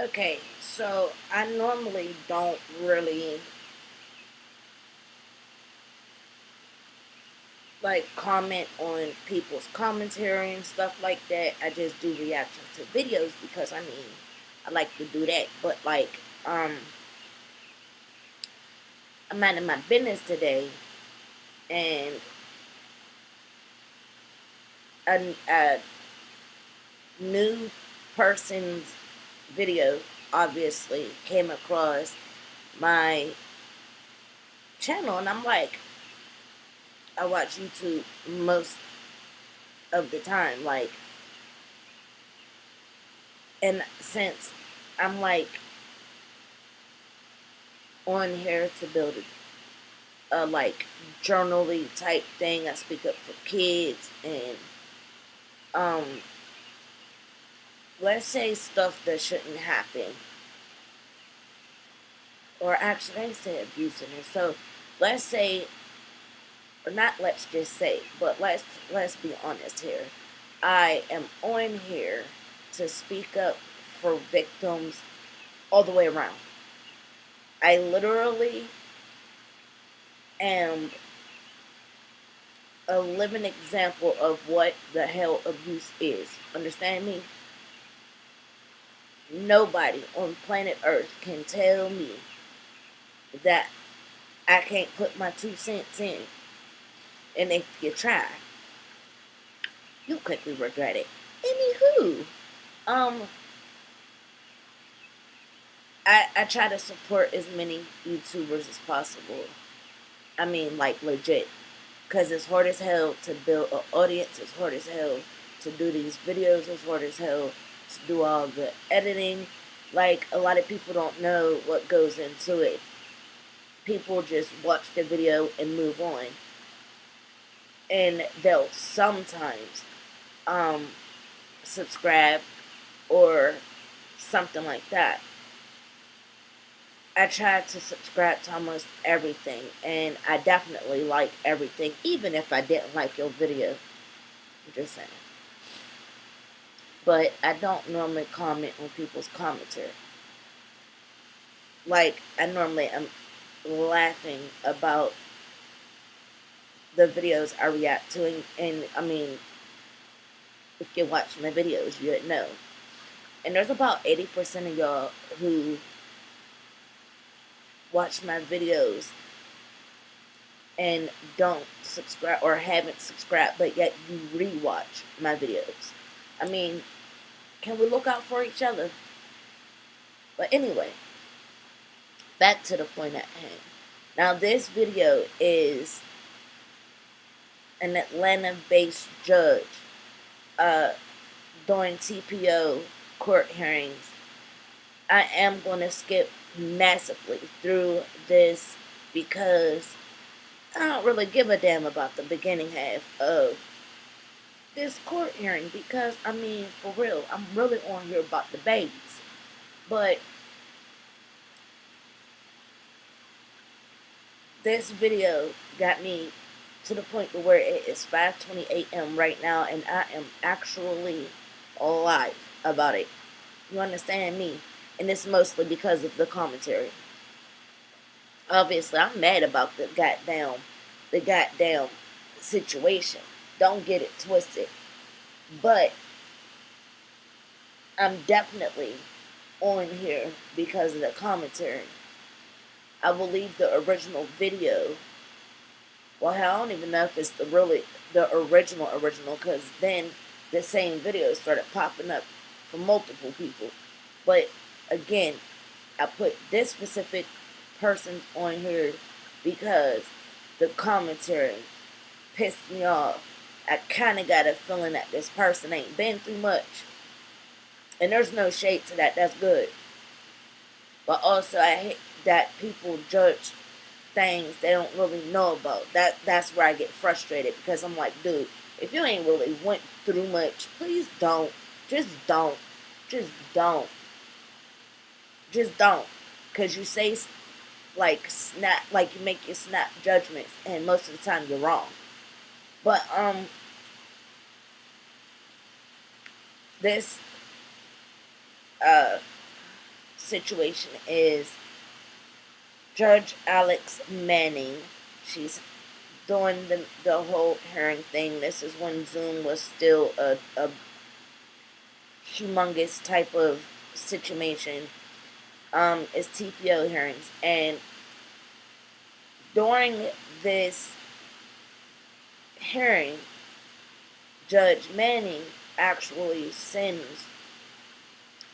Okay, so I normally don't really like comment on people's commentary and stuff like that. I just do reactions to videos because I like to do that. But um I'm minding my business today, and a new person's video obviously came across my channel, and I'm like, I watch YouTube most of the time, and since I'm on here to build a journaly type thing, I speak up for kids, and um let's say stuff that shouldn't happen, or actually I say abusing it. So let's say, or not let's just say, but let's be honest here. I am on here to speak up for victims all the way around. I literally am a living example of what the hell abuse is. Understand me? Nobody on planet Earth can tell me that I can't put my 2 cents in. And if you try, you quickly regret it. Anywho, um, I try to support as many YouTubers as possible. I mean, like legit. Because it's hard as hell to build an audience. It's hard as hell to do these videos. It's hard as hell to do all the editing. Like, a lot of people don't know what goes into it. People just watch the video and move on. And they'll sometimes um, subscribe or something like that. I try to subscribe to almost everything, and I definitely like everything, even if I didn't like your video. I'm just saying. But I don't normally comment on people's commentary. Like, I normally am laughing about the videos I react to, and I mean, if you watch my videos, you'd know. And there's about 80% of y'all who watch my videos and don't subscribe or haven't subscribed, but yet you rewatch my videos. I mean, can we look out for each other? But anyway, back to the point at hand. Now, this video is an Atlanta-based judge uh, during T.P.O. court hearings. I am going to skip massively through this because I don't really give a damn about the beginning half of this court hearing because, I mean, for real, I'm really on here about the babies. But this video got me to the point to where it is 5:20 a.m. right now, and I am actually alive about it. You understand me? And it's mostly because of the commentary. Obviously, I'm mad about the goddamn situation. Don't get it twisted. But I'm definitely on here because of the commentary. I believe the original video. Well, hell, I don't even know if it's the original, because then the same video started popping up for multiple people. But again, I put this specific person on here because the commentary pissed me off. I kind of got a feeling that this person ain't been through much. And there's no shade to that. That's good. But also, I hate that people judge things they don't really know about. That's where I get frustrated because I'm like, dude, if you ain't really went through much, please don't. Just don't. Just don't. Just don't. Because you say you make your snap judgments, and most of the time you're wrong. But this uh situation is Judge Alex Manning. She's doing the whole hearing thing. This is when Zoom was still a humongous type of situation. Is T.P.O hearings, and during this hearing, Judge Manning actually sends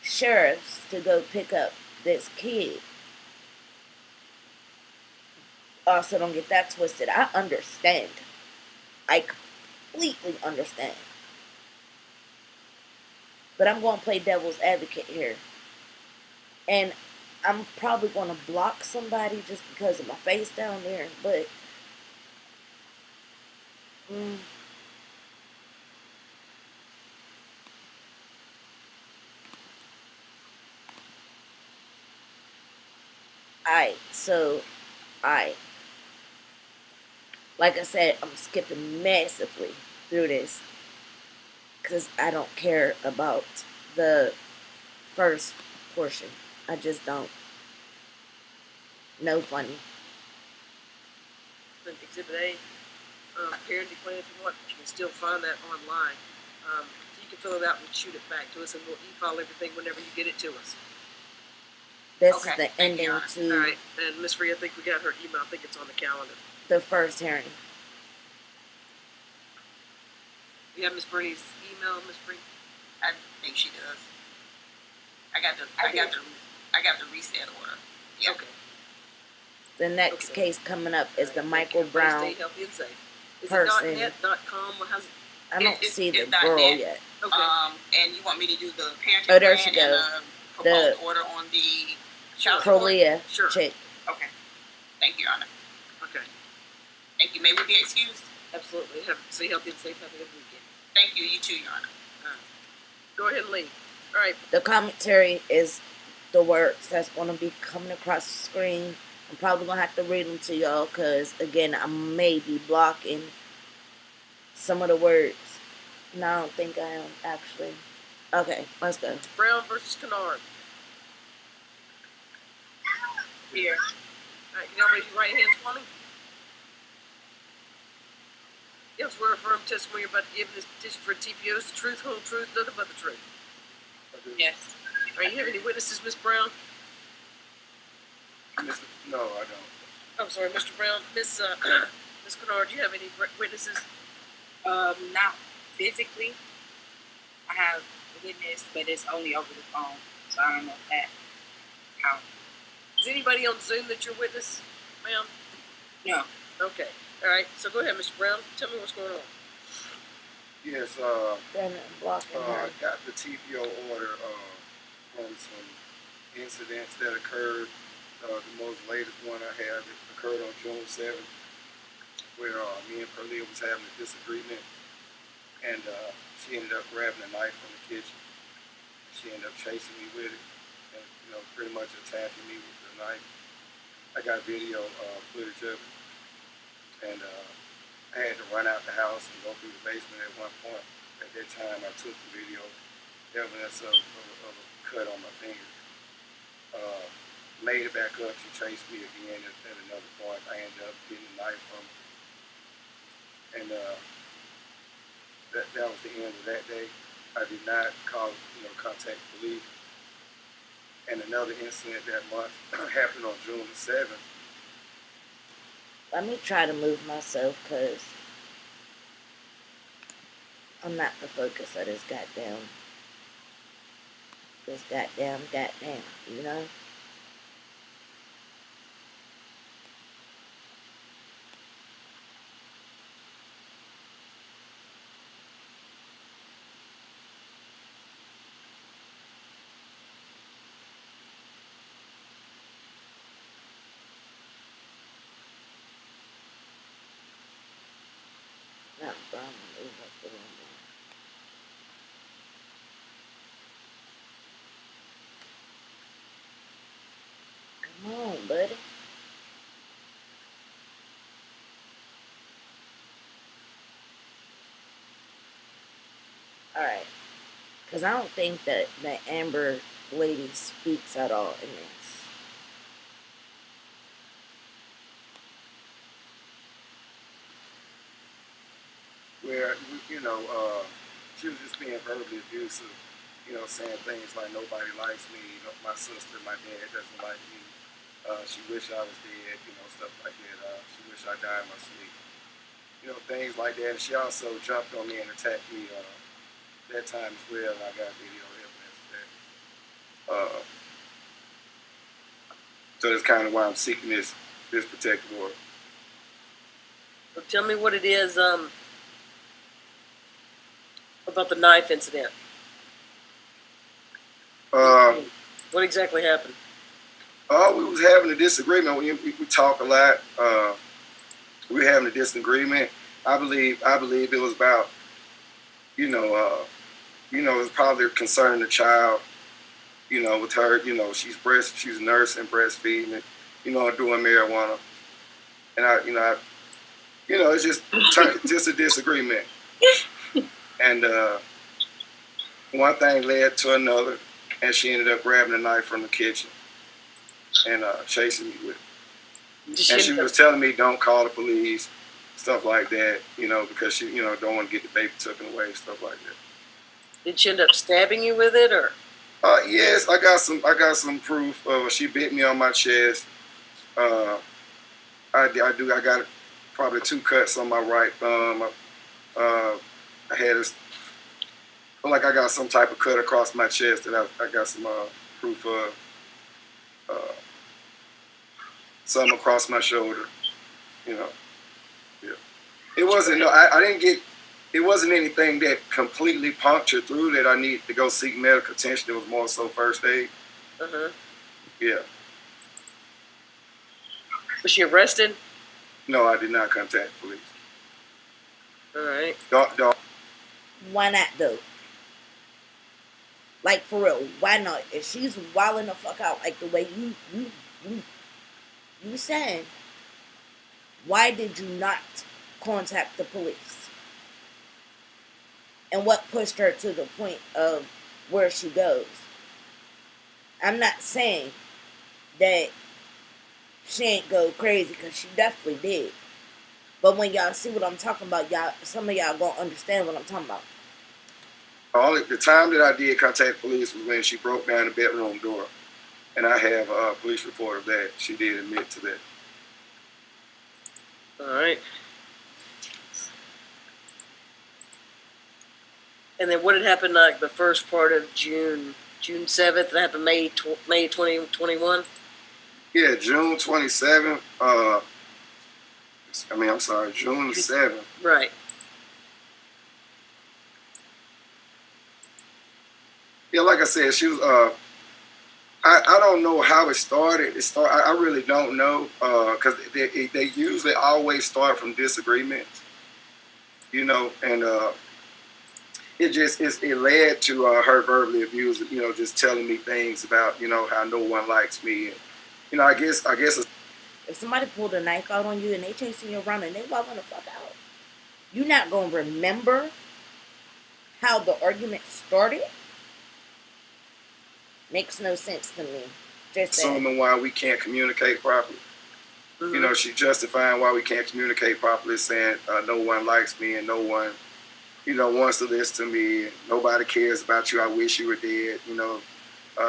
sheriffs to go pick up this kid. Also, don't get that twisted. I understand. I completely understand. But I'm going to play devil's advocate here. And I'm probably going to block somebody just because of my face down there. But like I said, I'm skipping massively through this because I don't care about the first portion. I just don't. No funny. Exhibit A, parenting plan if you want, but you can still find that online. So you can fill it out and shoot it back to us, and we'll e-file everything whenever you get it to us. This is the ending to... All right, and Miss Free, I think we got her email. I think it's on the calendar. The first hearing. You have Miss Bernie's email, Miss Free? I think she does. I got the reset order. Yeah. Okay. The next case coming up is the Michael Brown Stay healthy and safe. Is person. it .net.com? I don't see the it's girl .net. yet. Okay. And you want me to do the parenting Oh, there plan she goes. and proposed order on the child support? Prolia Sure. chick. Okay. Thank you, Your Honor. Okay. Thank you. May we be excused? Absolutely. Stay healthy and safe. Have a good weekend. Thank you. You too, Your Honor. Go ahead and leave. All right. The commentary is the words that's going to be coming across the screen. I'm probably going to have to read them to y'all because, again, I may be blocking some of the words. No, I don't think I am, actually. Okay, let's go. Brown versus Kennard. Here. All right, you know, raise your right hand for me. You swear or affirm testimony you're about to give in this petition for T.P.O. is the truth, whole truth, nothing but the truth. Yes. All right, you have any witnesses, Miss Brown? No, I don't. I'm sorry, Mr. Brown. Miss Kennard, do you have any witnesses? Not physically. I have a witness, but it's only over the phone, so I don't know if that counts. Is anybody on Zoom that your witness, ma'am? No. Okay. All right. So go ahead, Mr. Brown. Tell me what's going on. Yes, Blocking her. got the T.P.O. order on some incidents that occurred. The most latest one I have occurred on June 7th, where me and Perlia was having a disagreement, and she ended up grabbing a knife from the kitchen. She ended up chasing me with it, and pretty much attacking me with the knife. I got video footage of it, and I had to run out the house and go through the basement at one point. At that time, I took the video, evidence of a cut on my finger. Made it back up, she chased me again at another point. I ended up getting a knife from her. And that was the end of that day. I did not contact police. And another incident that month happened on June the 7th. Let me try to move myself because I'm not the focus of this goddamn, you know? Not brown, move up the window. Come on, buddy. Alright. Because I don't think that Amber lady speaks at all in this. Where, she was just being verbally abusive, saying things like nobody likes me, my sister, my dad doesn't like me. She wish I was dead, stuff like that. She wish I died in my sleep. Things like that. And she also jumped on me and attacked me that time as well, and I got video evidence of that. So that's kind of why I'm seeking this protective order. So tell me what it is about the knife incident. What exactly happened? We was having a disagreement. We talk a lot. We were having a disagreement. I believe it was about, it was probably concerning the child. With her, she's a nurse and breastfeeding, doing marijuana, and it's just a disagreement. And one thing led to another, and she ended up grabbing a knife from the kitchen and chasing me with it. And she was telling me, don't call the police, stuff like that, because she, don't want to get the baby taken away, stuff like that. Did she end up stabbing you with it, or? Yes, I got some proof. She bit me on my chest. I got probably 2 cuts on my right thumb. I had I got some type of cut across my chest that I got some proof of. Some across my shoulder, Yeah. It wasn't. No, I didn't get. It wasn't anything that completely punctured through that I need to go seek medical attention. It was more so first aid. Yeah. Was she arrested? No, I did not contact police. All right. Don't. Why not though? Like for real, why not? If she's wilding the fuck out like the way you saying, why did you not contact the police? And what pushed her to the point of where she goes? I'm not saying that she ain't go crazy, because she definitely did. But when y'all see what I'm talking about, some of y'all gonna understand what I'm talking about. The time that I did contact police was when she broke down the bedroom door, and I have a police report of that. She did admit to that. All right. And then what had happened like the first part of June 7th? That happened May 2021? Yeah, June 27th. June 7th. Right. Yeah, like I said, she was. I don't know how it started. I really don't know, because they usually always start from disagreements, and it led to her verbally abusing, just telling me things about, how no one likes me, and, I guess. If somebody pulled a knife out on you and they chasing you around and they walking the fuck out, you're not gonna remember how the argument started. Makes no sense to me. Just assuming why we can't communicate properly. Mm-hmm. She's justifying why we can't communicate properly, saying no one likes me and no one, wants to listen to me. Nobody cares about you. I wish you were dead.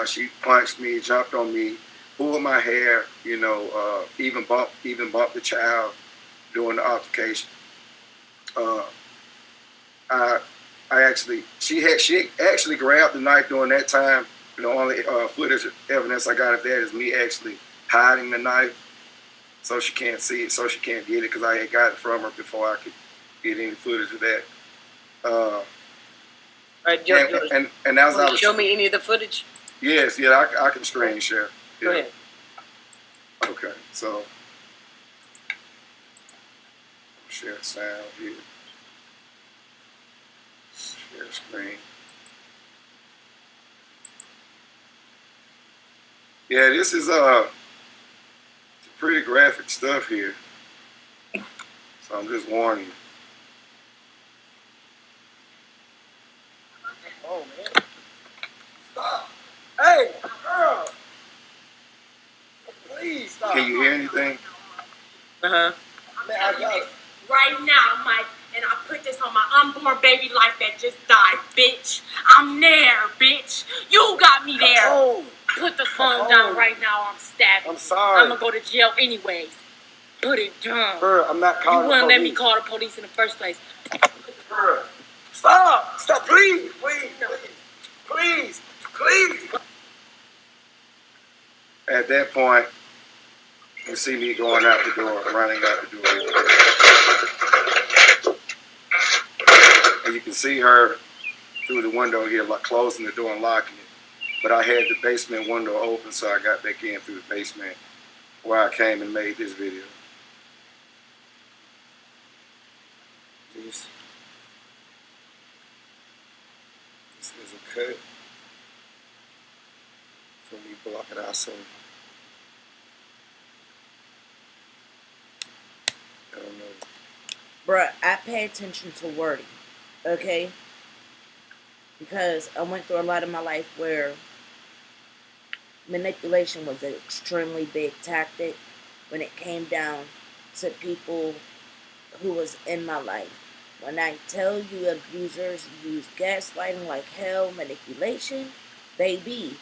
She punched me, jumped on me, pulled my hair. Even bumped the child during the altercation. She actually grabbed the knife during that time. The only footage evidence I got of that is me actually hiding the knife so she can't see it, so she can't get it, because I had got it from her before I could get any footage of that. Right, and as I was, show me any of the footage? Yes, yeah, I can screen share. Yeah. Go ahead. Okay, so share sound here. Share screen. Yeah, this is pretty graphic stuff here. So I'm just warning you. Oh man. Stop. Hey! Uh-huh. I'm telling you this right now, Mike, and I put this on my unborn baby life that just died, bitch. I'm there, bitch. You got me there. Oh, Put the phone down right now. I'm stabbing. I'm sorry. I'm gonna go to jail anyways. Put it down. Bruh, I'm not You calling the wouldn't let me police. call the police in the first place. Bruh, stop! Stop, please! Please, please! Please! Please! At that point, you see me going out the door, running out the door. And you can see her through the window here, like closing the door and locking it. But I had the basement window open, so I got back in through the basement where I came and made this video. This is a cut from me blocking out some. I don't know. Bruh, I pay attention to wording, okay? Because I went through a lot of my life where manipulation was an extremely big tactic when it came down to people who was in my life. When I tell you abusers use gaslighting like hell, manipulation, baby,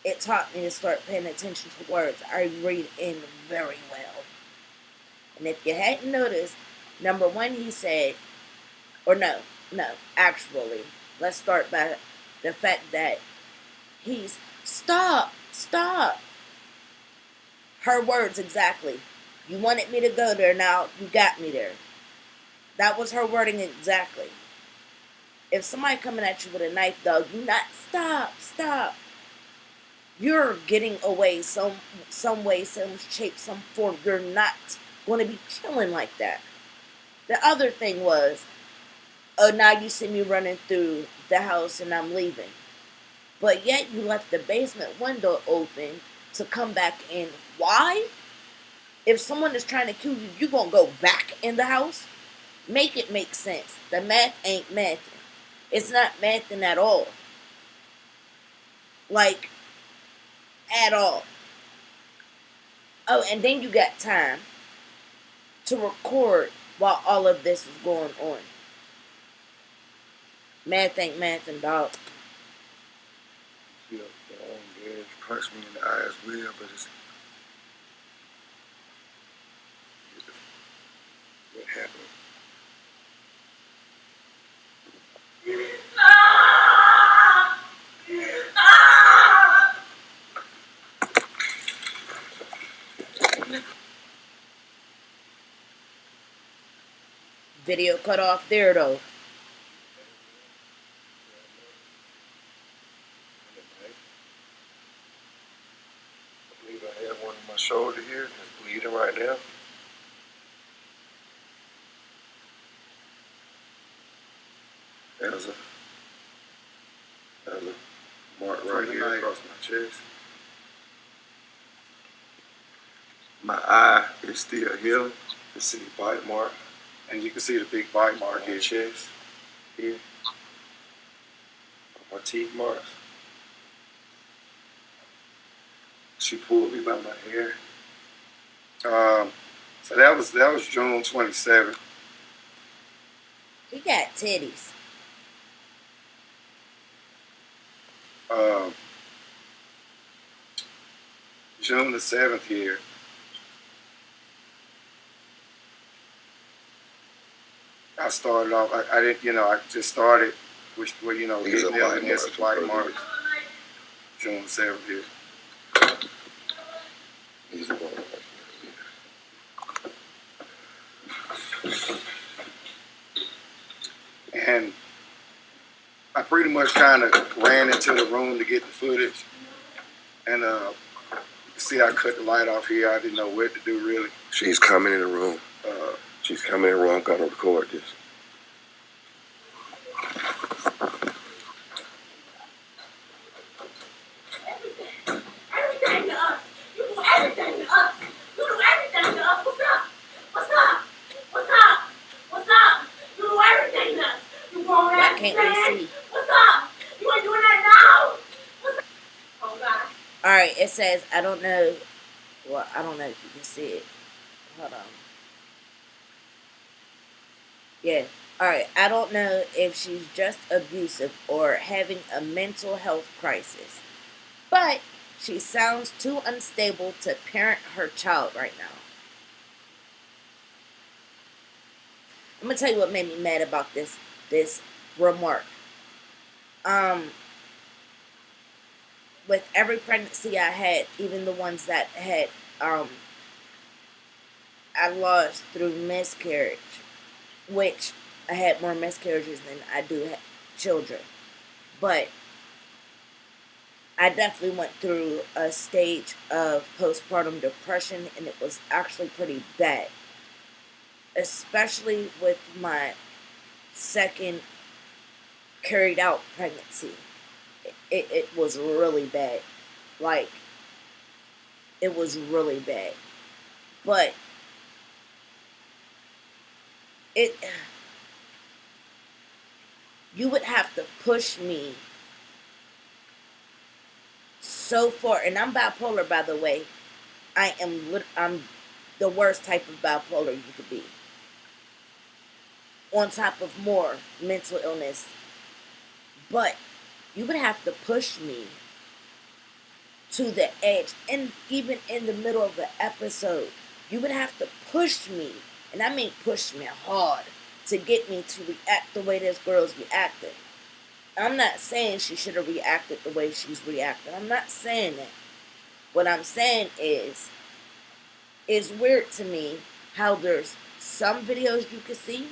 it taught me to start paying attention to words. I read in very well. And if you hadn't noticed, number one, he said, or no, actually, let's start by the fact that he's, stop. Her words exactly. You wanted me to go there, now you got me there. That was her wording exactly. If somebody coming at you with a knife, though, you not, stop. You're getting away some way, some shape, some form. You're not going to be chilling like that. The other thing was, oh, now you see me running through the house and I'm leaving. But yet you left the basement window open to come back in. Why? If someone is trying to kill you, you going to go back in the house? Make it make sense. The math ain't mathing. It's not mathing at all. Like, at all. Oh, and then you got time to record while all of this is going on. Math ain't mathing, dog. Yeah, it punched me in the eye as well, but it's what happened. Video cut off there, though. I believe I have one on my shoulder here. It's bleeding right now. There's a mark right here across my chest. My eye is still healing. You can see the bite mark. And you can see the big bite mark on my chest here. My teeth marks. She pulled me by my hair. So that was June 27th. He got titties. June the 7th here. I started off. I didn't. I just started with getting evidence of bite marks. June 7th here. These are going and I pretty much kind of ran into the room to get the footage. And see, I cut the light off here. I didn't know what to do really. She's coming in the room. She's coming in the room. I'm gonna record this. Everything to us. You do everything to us. You do everything to us. What's up? You do everything to us. You grown Why ass can't man. we see? What's up? You ain't doing that now. What's up? Oh God. Alright, it says, I don't know. Well, I don't know if you can see it. Hold on. Yeah. Alright, I don't know if she's just abusive or having a mental health crisis, but she sounds too unstable to parent her child right now. I'm gonna tell you what made me mad about this remark. With every pregnancy I had, even the ones that had I lost through miscarriage, which I had more miscarriages than I do have children. But I definitely went through a stage of postpartum depression, and it was actually pretty bad. Especially with my second carried out pregnancy. It was really bad. Like, it was really bad. But you would have to push me so far, and I'm bipolar, by the way. I'm the worst type of bipolar you could be. On top of more mental illness. But you would have to push me to the edge. And even in the middle of the episode, you would have to push me, and I mean push me hard, to get me to react the way this girl's reacting. I'm not saying she should have reacted the way she's reacting. I'm not saying that. What I'm saying is, it's weird to me how there's some videos you can see,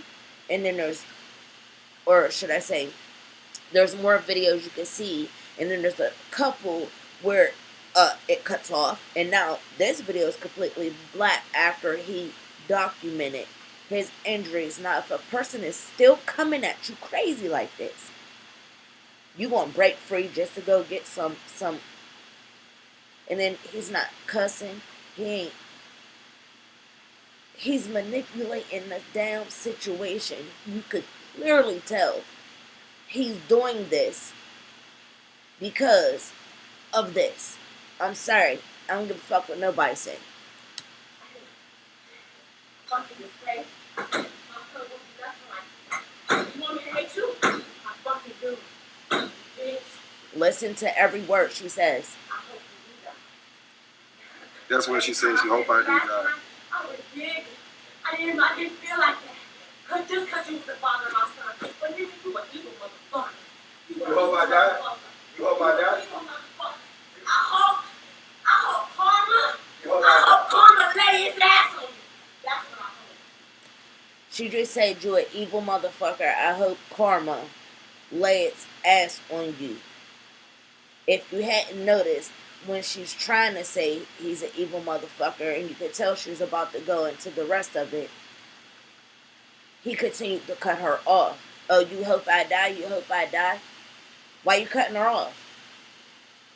and then or should I say, there's more videos you can see, and then there's a couple where it cuts off, and now this video is completely black after he documented his injuries. Now, if a person is still coming at you crazy like this, you gonna break free just to go get some, and then he's not cussing, he's manipulating the damn situation. You could clearly tell he's doing this because of this. I'm sorry, I don't give a fuck what nobody said. Fucking is crazy. My son won't do nothing like that. You want me to hate you? I fucking do. Bitch. Listen to every word she says. I hope you do that. That's what she said. She hope I do die. I was big. I didn't feel like that. Just because you was the father of my son. But nigga, you an evil motherfucker. You hope I die? You hope I die? Evil motherfucker. I hope karma. You hope I hope karma lay his ass on you. That's what I hope. She just said, you an evil motherfucker. I hope karma lay its ass on you. If you hadn't noticed, when she's trying to say he's an evil motherfucker, and you could tell she's about to go into the rest of it, he continued to cut her off. Oh, you hope I die? You hope I die? Why you cutting her off?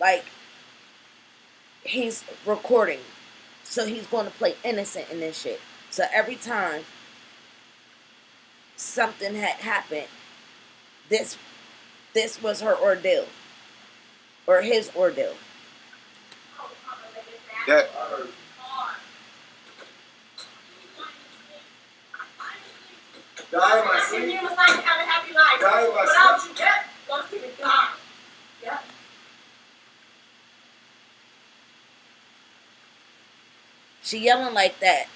Like, he's recording, so he's going to play innocent in this shit. So every time something had happened, this was her ordeal, or his ordeal. That die in my sleep. You was like have a happy life. Die in my Without sleep. you, yep, gonna see me die. Yep. She yelling like that.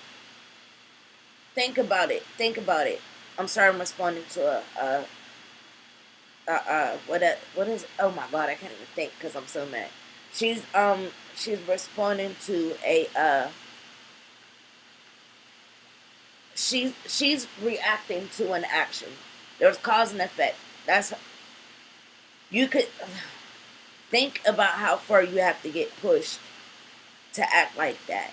Think about it. Think about it. I'm sorry, I'm responding to what is? Oh my god, I can't even think because I'm so mad. She's responding to she's reacting to an action. There's cause and effect. You could think about how far you have to get pushed to act like that.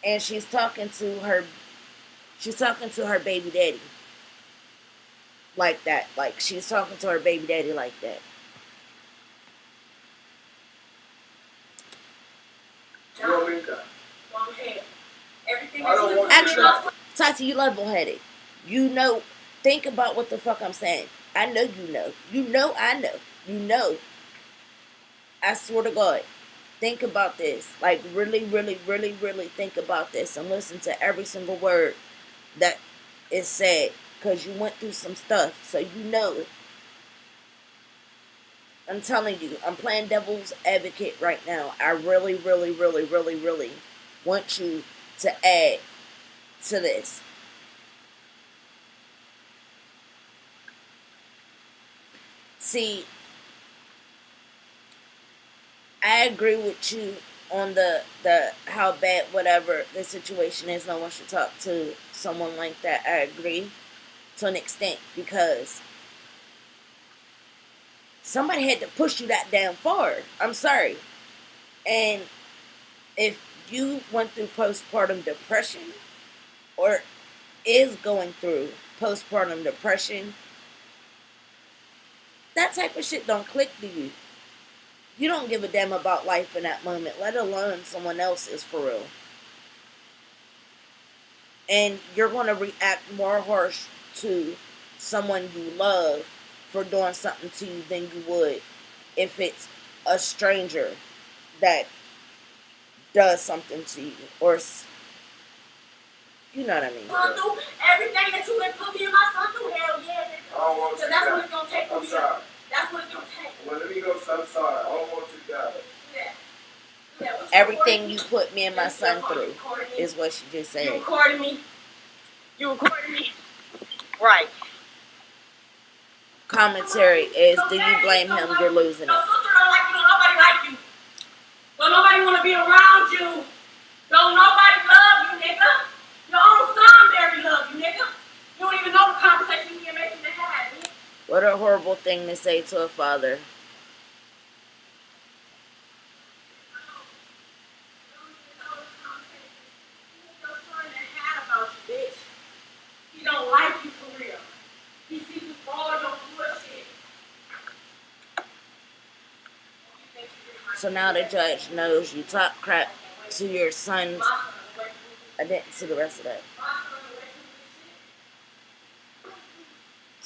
And she's talking to her baby daddy like that. Like, she's talking to her baby daddy like that. Wrong head. Everything I don't is want Actually, Tati, you level-headed. You know, think about what the fuck I'm saying. I know you know. You know I know. You know. I swear to God. think about this. Like, really, really, really, really think about this and listen to every single word that is said, because you went through some stuff, so you know. I'm telling you, I'm playing devil's advocate right now. I really, really, really, really, really want you to add to this. See, I agree with you on the how bad whatever the situation is. No one should talk to someone like that. I agree to an extent, because somebody had to push you that damn far. I'm sorry. And if you went through postpartum depression or is going through postpartum depression, that type of shit don't click to you. You don't give a damn about life in that moment, let alone someone else's, for real. And you're going to react more harsh to someone you love for doing something to you than you would if it's a stranger that does something to you, or you know what I mean. Do everything that you put me and my son through, hell yeah, nigga. So that's what it's gonna take for me. That's what it's gonna take. Well, let me go. I'm sorry. I don't want you to die. Yeah. Everything you put me and my son through is what she just said. You recording me? You recording me? Right. Commentary is, do you blame him? You're losing it. Your sister don't like you. Don't nobody like you. Don't nobody want to be around you. Don't nobody love you, nigga. Your own son barely love you, nigga. You don't even know the conversation you and Mason had, nigga. What a horrible thing to say to a father. He don't like you for real. He sees you all your bullshit. So now the judge knows you talk crap to your sons. I didn't see the rest of that.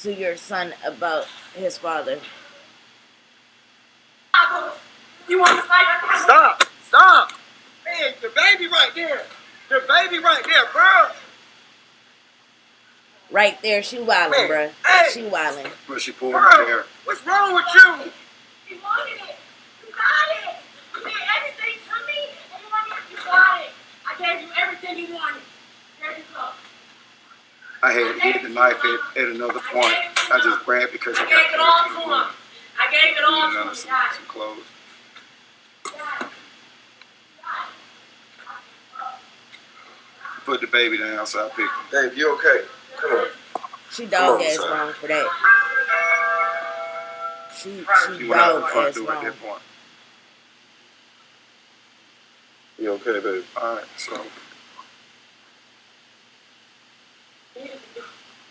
To your son about his father. You want to fight? Stop! Stop! Man, the baby right there. The baby right there, bro. Right there, she wildin', bruh. Hey. She wildin'. But she pulled her hair. What's wrong with you? You wanted it. You got it. You did everything to me, and you got it. I gave you everything you wanted. There you go. I had hit the knife at another point. I just grabbed because I gave it all to him. I gave it all to him. Some clothes. Put the baby down, so I picked him. Dave, you okay? Come on. She dog ass wrong for that. She went out the dog front ass door at wrong. that point. You okay, baby? All right, so.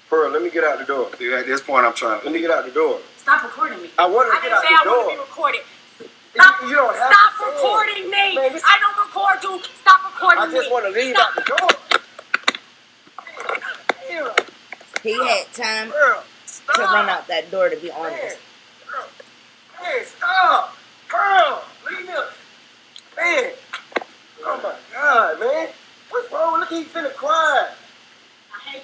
Pearl, let me get out the door. See, at this point, I'm trying. Let me get out the door. Stop recording me. I want to get out the door. I didn't say I want to be recorded. Stop, you don't have stop to recording me. Man, I don't record you. Stop recording me. I just want to leave out the door. He had time Pearl, stop. to run out that door, to be honest. Man, stop. Pearl, leave me. Man. Oh my God, man. What's wrong? Look, he's finna cry. I hate you.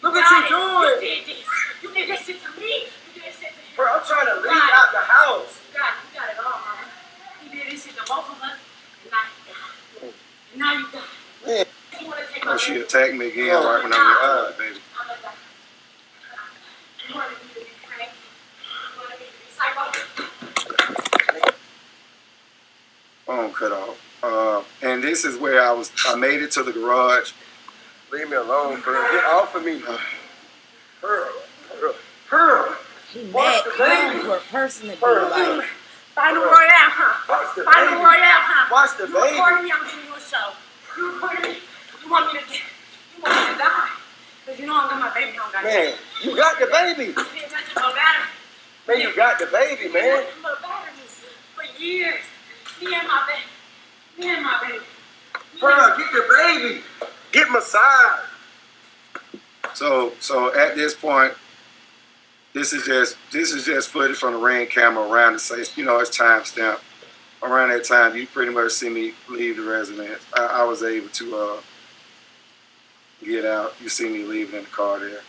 Look what you doing. You did this. You did this shit to me. You did this shit to him. Bro, I'm trying to leave out the house. You got it all, mama. You did this shit to both of us, and now you got it. And now you got it. Man. You want to take my She baby? attacked me again right when I went, baby. You wanted me to be crazy. You wanted me to be psycho. Phone cut off. And this is where I made it to the garage. Leave me alone, Pearl. Get off of me. Pearl. He mad calm for a person to be like. Final Royale, huh? Watch the Final baby. Royale, huh? Watch the You baby. recording me, I'm giving you a show. You recording me? You want me to die? Because you know I'm got my baby home, got Man, you got the baby. Man, you got the baby, man. For years. Me and my baby. Pearl, get the baby. Get massage. So at this point, this is just footage from the Ring camera around the safe. You know, it's timestamped. around that time, you pretty much see me leave the residence. I was able to get out. You see me leaving in the car there.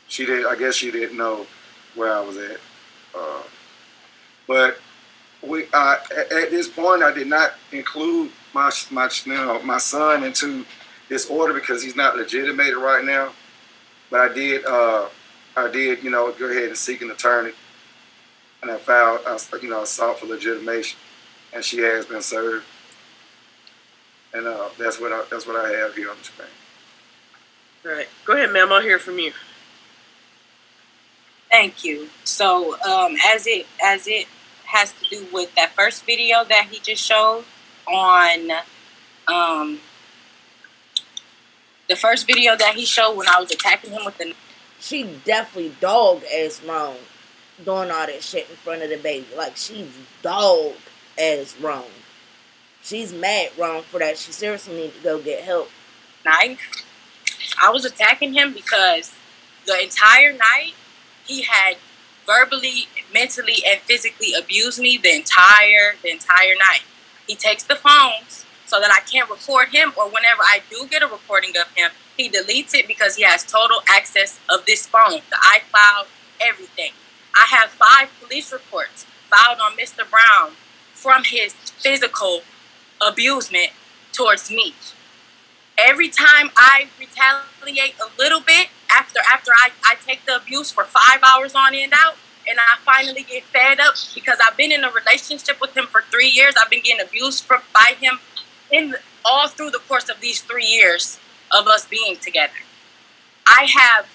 She did. I guess she didn't know where I was at. But at this point, I did not include my son into this order because he's not legitimated right now. But I did go ahead and seek an attorney, and I filed assault for legitimation, and she has been served. And that's what I have here on the screen. All right, go ahead, ma'am. I'll hear from you. Thank you. So, as it has to do with that first video that he just showed on, the first video that he showed when I was attacking him with the. She definitely dog ass wrong, doing all that shit in front of the baby. Like, she's dog ass wrong. She's mad wrong for that. She seriously need to go get help. Knife. I was attacking him because the entire night he had verbally, mentally, and physically abused me the entire night. He takes the phones so that I can't record him, or whenever I do get a recording of him, he deletes it because he has total access of this phone, the iCloud, everything. I have 5 police reports filed on Mr. Brown from his physical abusement towards me. Every time I retaliate a little bit, after I take the abuse for 5 hours on end out, and I finally get fed up because I've been in a relationship with him for 3 years. I've been getting abused by him all through the course of these 3 years of us being together. I have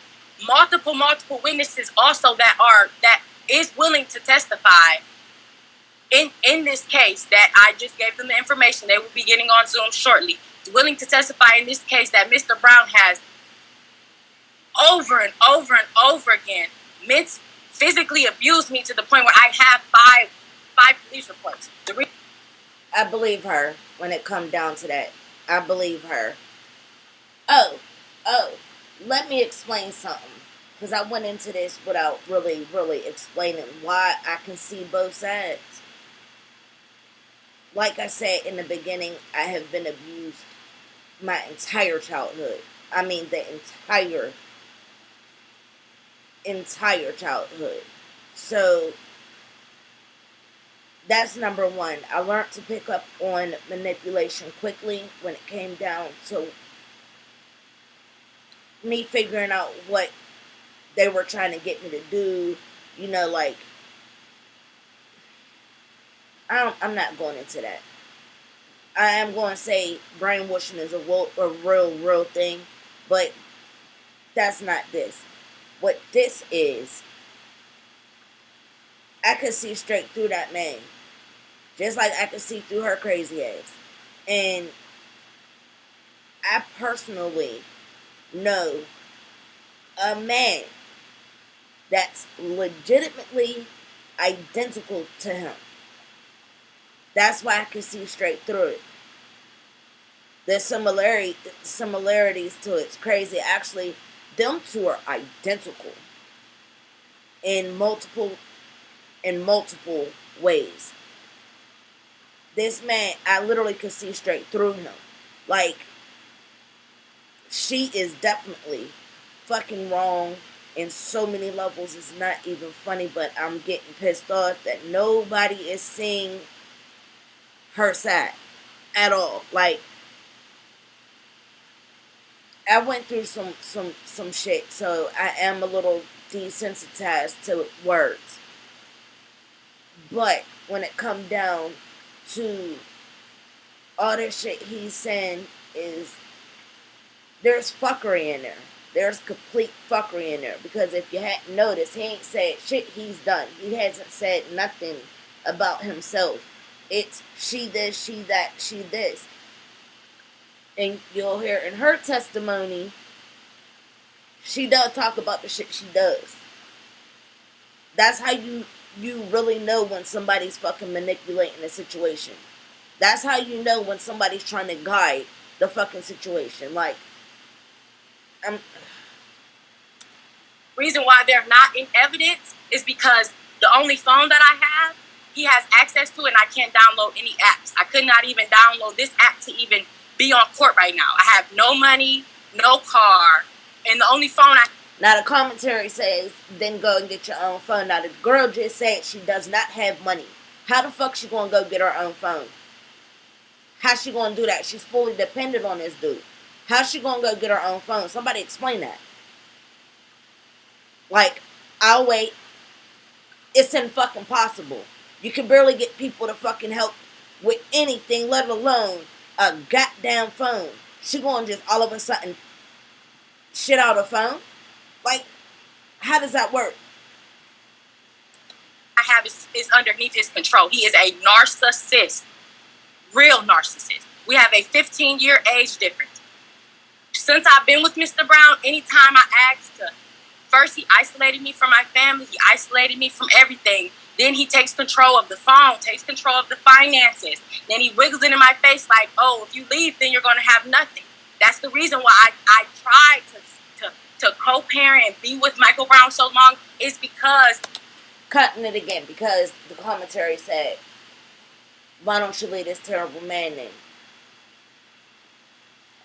multiple witnesses also that is willing to testify in this case, that I just gave them the information. They will be getting on Zoom shortly. Willing to testify in this case that Mr. Brown has over and over again physically abused me to the point where I have five police reports. I believe her when it comes down to that. I believe her. Oh, let me explain something. Because I went into this without really explaining why I can see both sides. Like I said in the beginning, I have been abused my entire childhood. I mean, the entire childhood. So, that's number one. I learned to pick up on manipulation quickly when it came down to me figuring out what they were trying to get me to do. You know, like, I'm not going into that. I am going to say brainwashing is a real thing, but that's not this. What this is, I could see straight through that man, just like I could see through her crazy ass. And I personally know a man that's legitimately identical to him. That's why I can see straight through it. There's similarities to it. It's crazy. Actually, them two are identical in multiple ways. This man, I literally could see straight through him. Like, she is definitely fucking wrong in so many levels. It's not even funny, but I'm getting pissed off that nobody is seeing her side at all. Like, I went through some shit, so I am a little desensitized to words. But when it comes down to all this shit he's saying, is there's fuckery in there. There's complete fuckery in there. Because if you hadn't noticed, he ain't said shit he's done. He hasn't said nothing about himself. It's she this, she that, she this. And you'll hear in her testimony, she does talk about the shit she does. That's how you really know when somebody's fucking manipulating the situation. That's how you know when somebody's trying to guide the fucking situation. Like, reason why they're not in evidence is because the only phone that I have, he has access to it, and I can't download any apps. I could not even download this app to even be on court right now. I have no money, no car, and the only phone I... Now the commentary says, then go and get your own phone. Now the girl just said she does not have money. How the fuck she gonna go get her own phone? How's she gonna do that? She's fully dependent on this dude. How's she gonna go get her own phone? Somebody explain that. Like, I'll wait. It's fucking possible. You can barely get people to fucking help with anything, let alone a goddamn phone. She gonna just all of a sudden shit out a phone? Like, how does that work? I have is underneath his control. He is a narcissist. Real narcissist. We have a 15-year age difference. Since I've been with Mr. Brown, anytime I asked to, first he isolated me from my family, he isolated me from everything. Then he takes control of the phone, takes control of the finances. Then he wiggles it in my face like, oh, if you leave, then you're going to have nothing. That's the reason why I tried to co-parent and be with Michael Brown so long, is because... Cutting it again, because the commentary said, why don't you leave this terrible man in?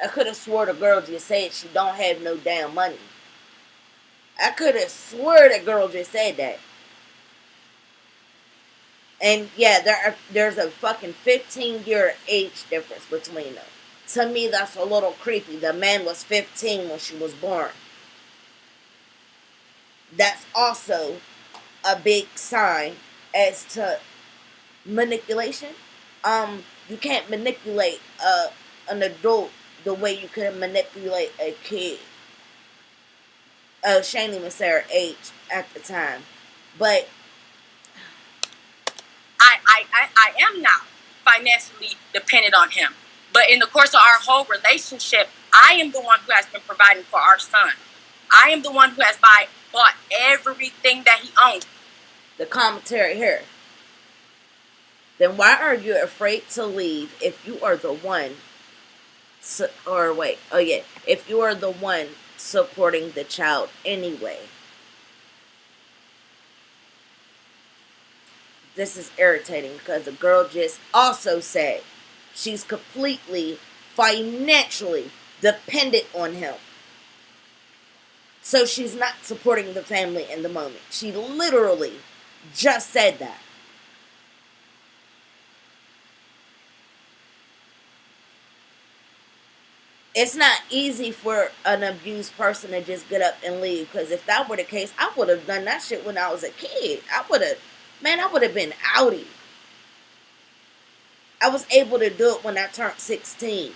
I could have swore the girl just said she don't have no damn money. I could have swore the girl just said that. And yeah, there's a fucking 15-year age difference between them. To me, that's a little creepy. The man was 15 when she was born. That's also a big sign as to manipulation. You can't manipulate an adult the way you can manipulate a kid. Shane even said her age at the time. But I am now financially dependent on him. But in the course of our whole relationship, I am the one who has been providing for our son. I am the one who has bought everything that he owns. The commentary here. Then why are you afraid to leave if you are the one, if you are the one supporting the child anyway? This is irritating because the girl just also said she's completely financially dependent on him. So she's not supporting the family in the moment. She literally just said that. It's not easy for an abused person to just get up and leave. Because if that were the case, I would have done that shit when I was a kid. I would have been outie. I was able to do it when I turned 16.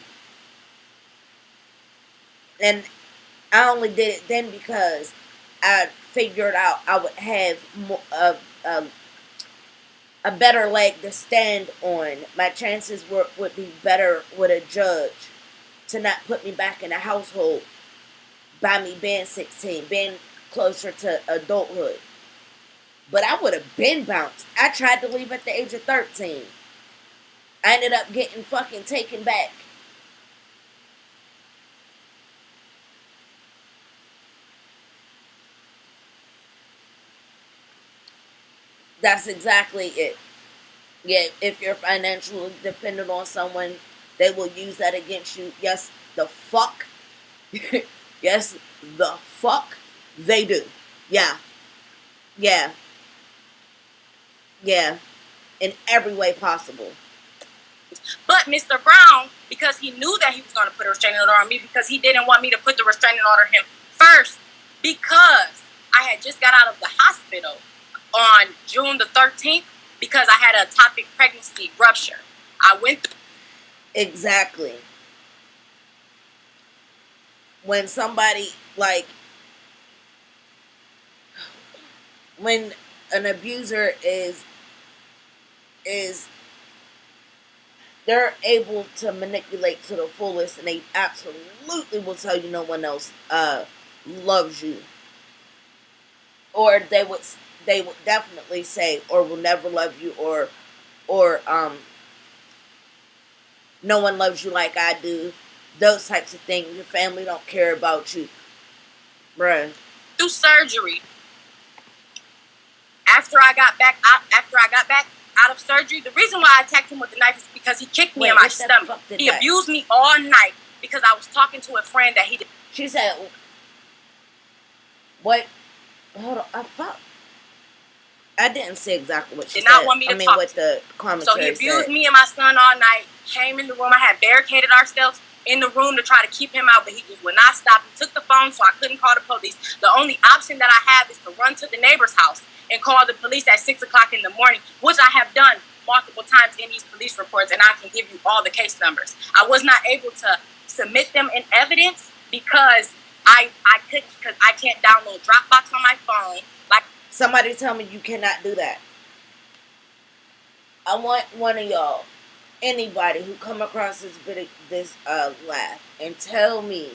And I only did it then because I figured out I would have a better leg to stand on. My chances would be better with a judge to not put me back in a household by me being 16, being closer to adulthood. But I would have been bounced. I tried to leave at the age of 13. I ended up getting fucking taken back. That's exactly it. Yeah, if you're financially dependent on someone, they will use that against you. Yes, the fuck. Yes, the fuck they do. Yeah. Yeah. Yeah. In every way possible. But Mr. Brown, because he knew that he was going to put a restraining order on me, because he didn't want me to put the restraining order on him first, because I had just got out of the hospital on June the 13th, because I had a ectopic pregnancy rupture. I went through... Exactly. When somebody, when an abuser is they're able to manipulate to the fullest, and they absolutely will tell you no one else loves you, or they would definitely say, or will never love you, or no one loves you like I do. Those types of things. Your family don't care about you, bruh. Through surgery. After I got back, out of surgery. The reason why I attacked him with the knife is because he kicked me in my stomach. He abused me all night because I was talking to a friend that he did. She said, what? Hold on, I didn't say exactly what she did not said. want me to I mean, talk what to the commentary So he abused said. me and my son all night, came in the room. I had barricaded ourselves in the room to try to keep him out, but he just would not stop. He took the phone, so I couldn't call the police. The only option that I have is to run to the neighbor's house and call the police at 6 o'clock in the morning, which I have done multiple times in these police reports, and I can give you all the case numbers. I was not able to submit them in evidence because I couldn't, because I can't download Dropbox on my phone. Like, somebody tell me you cannot do that. I want one of y'all, anybody who come across this laugh, and tell me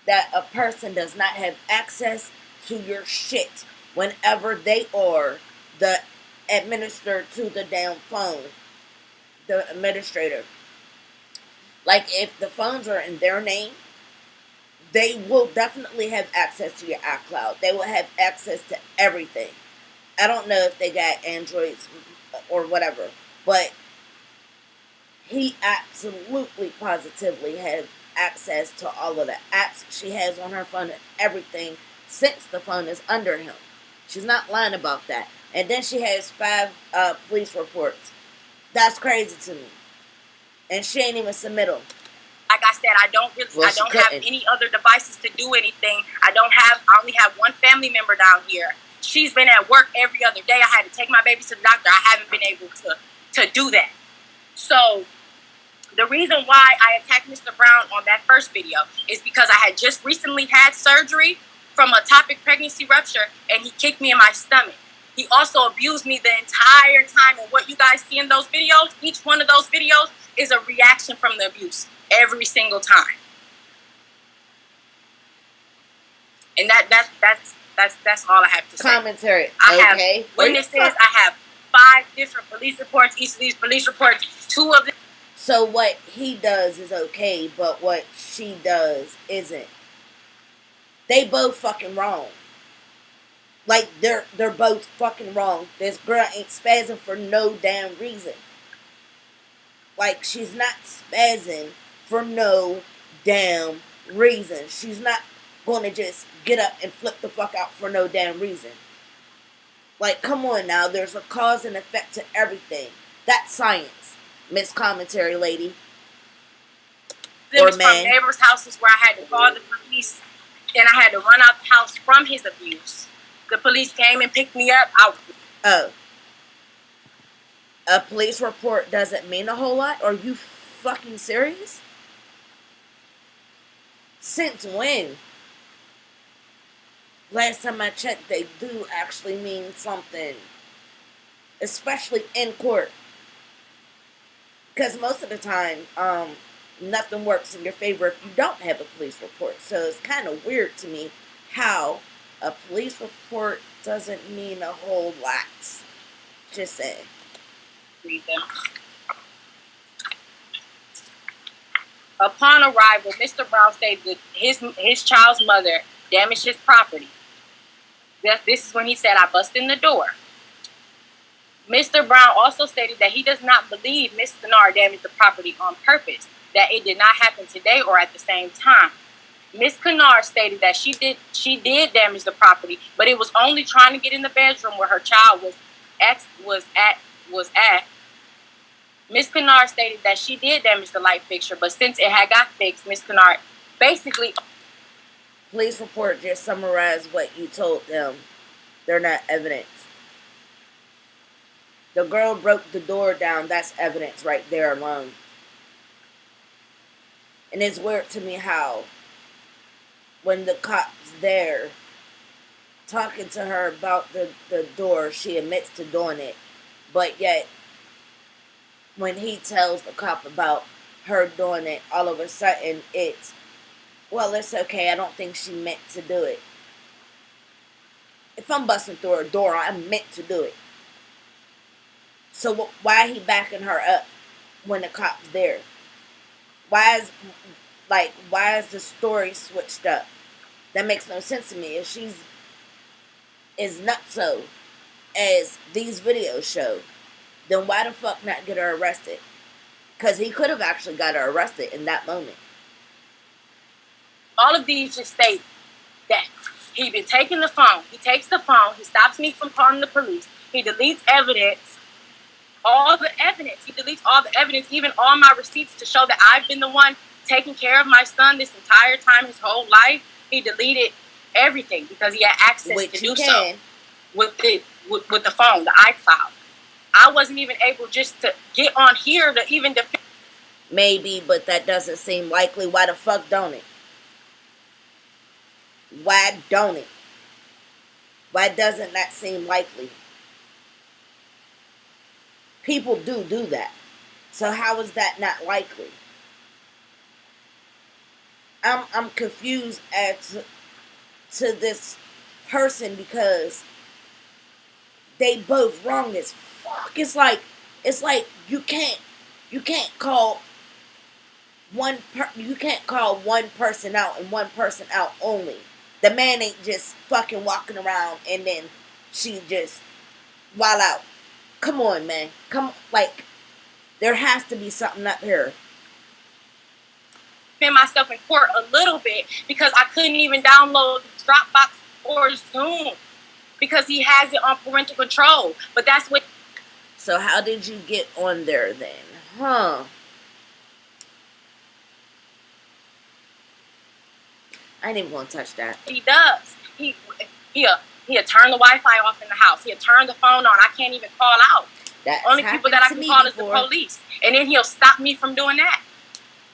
that a person does not have access to your shit whenever they are the administrator to the damn phone, the administrator. Like, if the phones are in their name, they will definitely have access to your iCloud. They will have access to everything. I don't know if they got Androids or whatever, but he absolutely positively has access to all of the apps she has on her phone and everything since the phone is under him. She's not lying about that. And then she has 5 police reports. That's crazy to me. And she ain't even submit them. Like I said, I don't have any other devices to do anything. I only have one family member down here. She's been at work every other day. I had to take my baby to the doctor. I haven't been able to do that. So the reason why I attacked Mr. Brown on that first video is because I had just recently had surgery from a ectopic pregnancy rupture, and he kicked me in my stomach. He also abused me the entire time. And what you guys see in those videos, each one of those videos is a reaction from the abuse every single time. And that's all I have to say. Commentary. I have witnesses. I have 5 different police reports. Each of these police reports, 2 of them. So what he does is okay, but what she does isn't. They both fucking wrong. Like, they're both fucking wrong. This girl ain't spazzing for no damn reason. Like, she's not spazzing for no damn reason. She's not going to just get up and flip the fuck out for no damn reason. Like, come on now. There's a cause and effect to everything. That's science, Miss Commentary Lady. It was from neighbors' houses where I had to call the police, and I had to run out the house from his abuse. The police came and picked me up. Oh. A police report doesn't mean a whole lot? Are you fucking serious? Since when? Last time I checked, they do actually mean something. Especially in court. Because most of the time, nothing works in your favor if you don't have a police report. So it's kind of weird to me how a police report doesn't mean a whole lot. Just saying. Read them. Upon arrival, Mr. Brown stated that his child's mother damaged his property. This is when he said, I busted in the door. Mr. Brown also stated that he does not believe Ms. Kennard damaged the property on purpose, that it did not happen today or at the same time. Ms. Kennard stated that she did damage the property, but it was only trying to get in the bedroom where her child was at. Ms. Kennard stated that she did damage the light fixture, but since it had got fixed, Ms. Kennard basically... Police report just summarized what you told them. They're not evidence. The girl broke the door down. That's evidence right there alone. And it's weird to me how when the cop's there talking to her about the door, she admits to doing it. But yet, when he tells the cop about her doing it, all of a sudden it's, well, it's okay. I don't think she meant to do it. If I'm busting through a door, I meant to do it. So why he backing her up when the cop's there? Why is the story switched up? That makes no sense to me. If she's is nutso, as these videos show, then why the fuck not get her arrested? Because he could have actually got her arrested in that moment. All of these just state that he been taking the phone. He takes the phone. He stops me from calling the police. He deletes evidence. All the evidence. He deletes all the evidence, even all my receipts to show that I've been the one taking care of my son this entire time, his whole life. He deleted everything because he had access Which to you do can. so with the phone, the iCloud. I wasn't even able just to get on here to even defend. Maybe, but that doesn't seem likely. Why the fuck don't it? Why don't it? Why doesn't that seem likely? People do that. So how is that not likely? I'm confused as to this person because they both wrong as fuck. It's like you can't call you can't call one person out and one person out only. The man ain't just fucking walking around and then she just wild out. Come on, man. Like, there has to be something up here. Myself in court a little bit because I couldn't even download Dropbox or Zoom because he has it on parental control. But that's what. So how did you get on there then? Huh? I ain't even gonna touch that. He does. He'll turn the Wi-Fi off in the house. He'll turn the phone on. I can't even call out. That's only people that I can call is the police. And then he'll stop me from doing that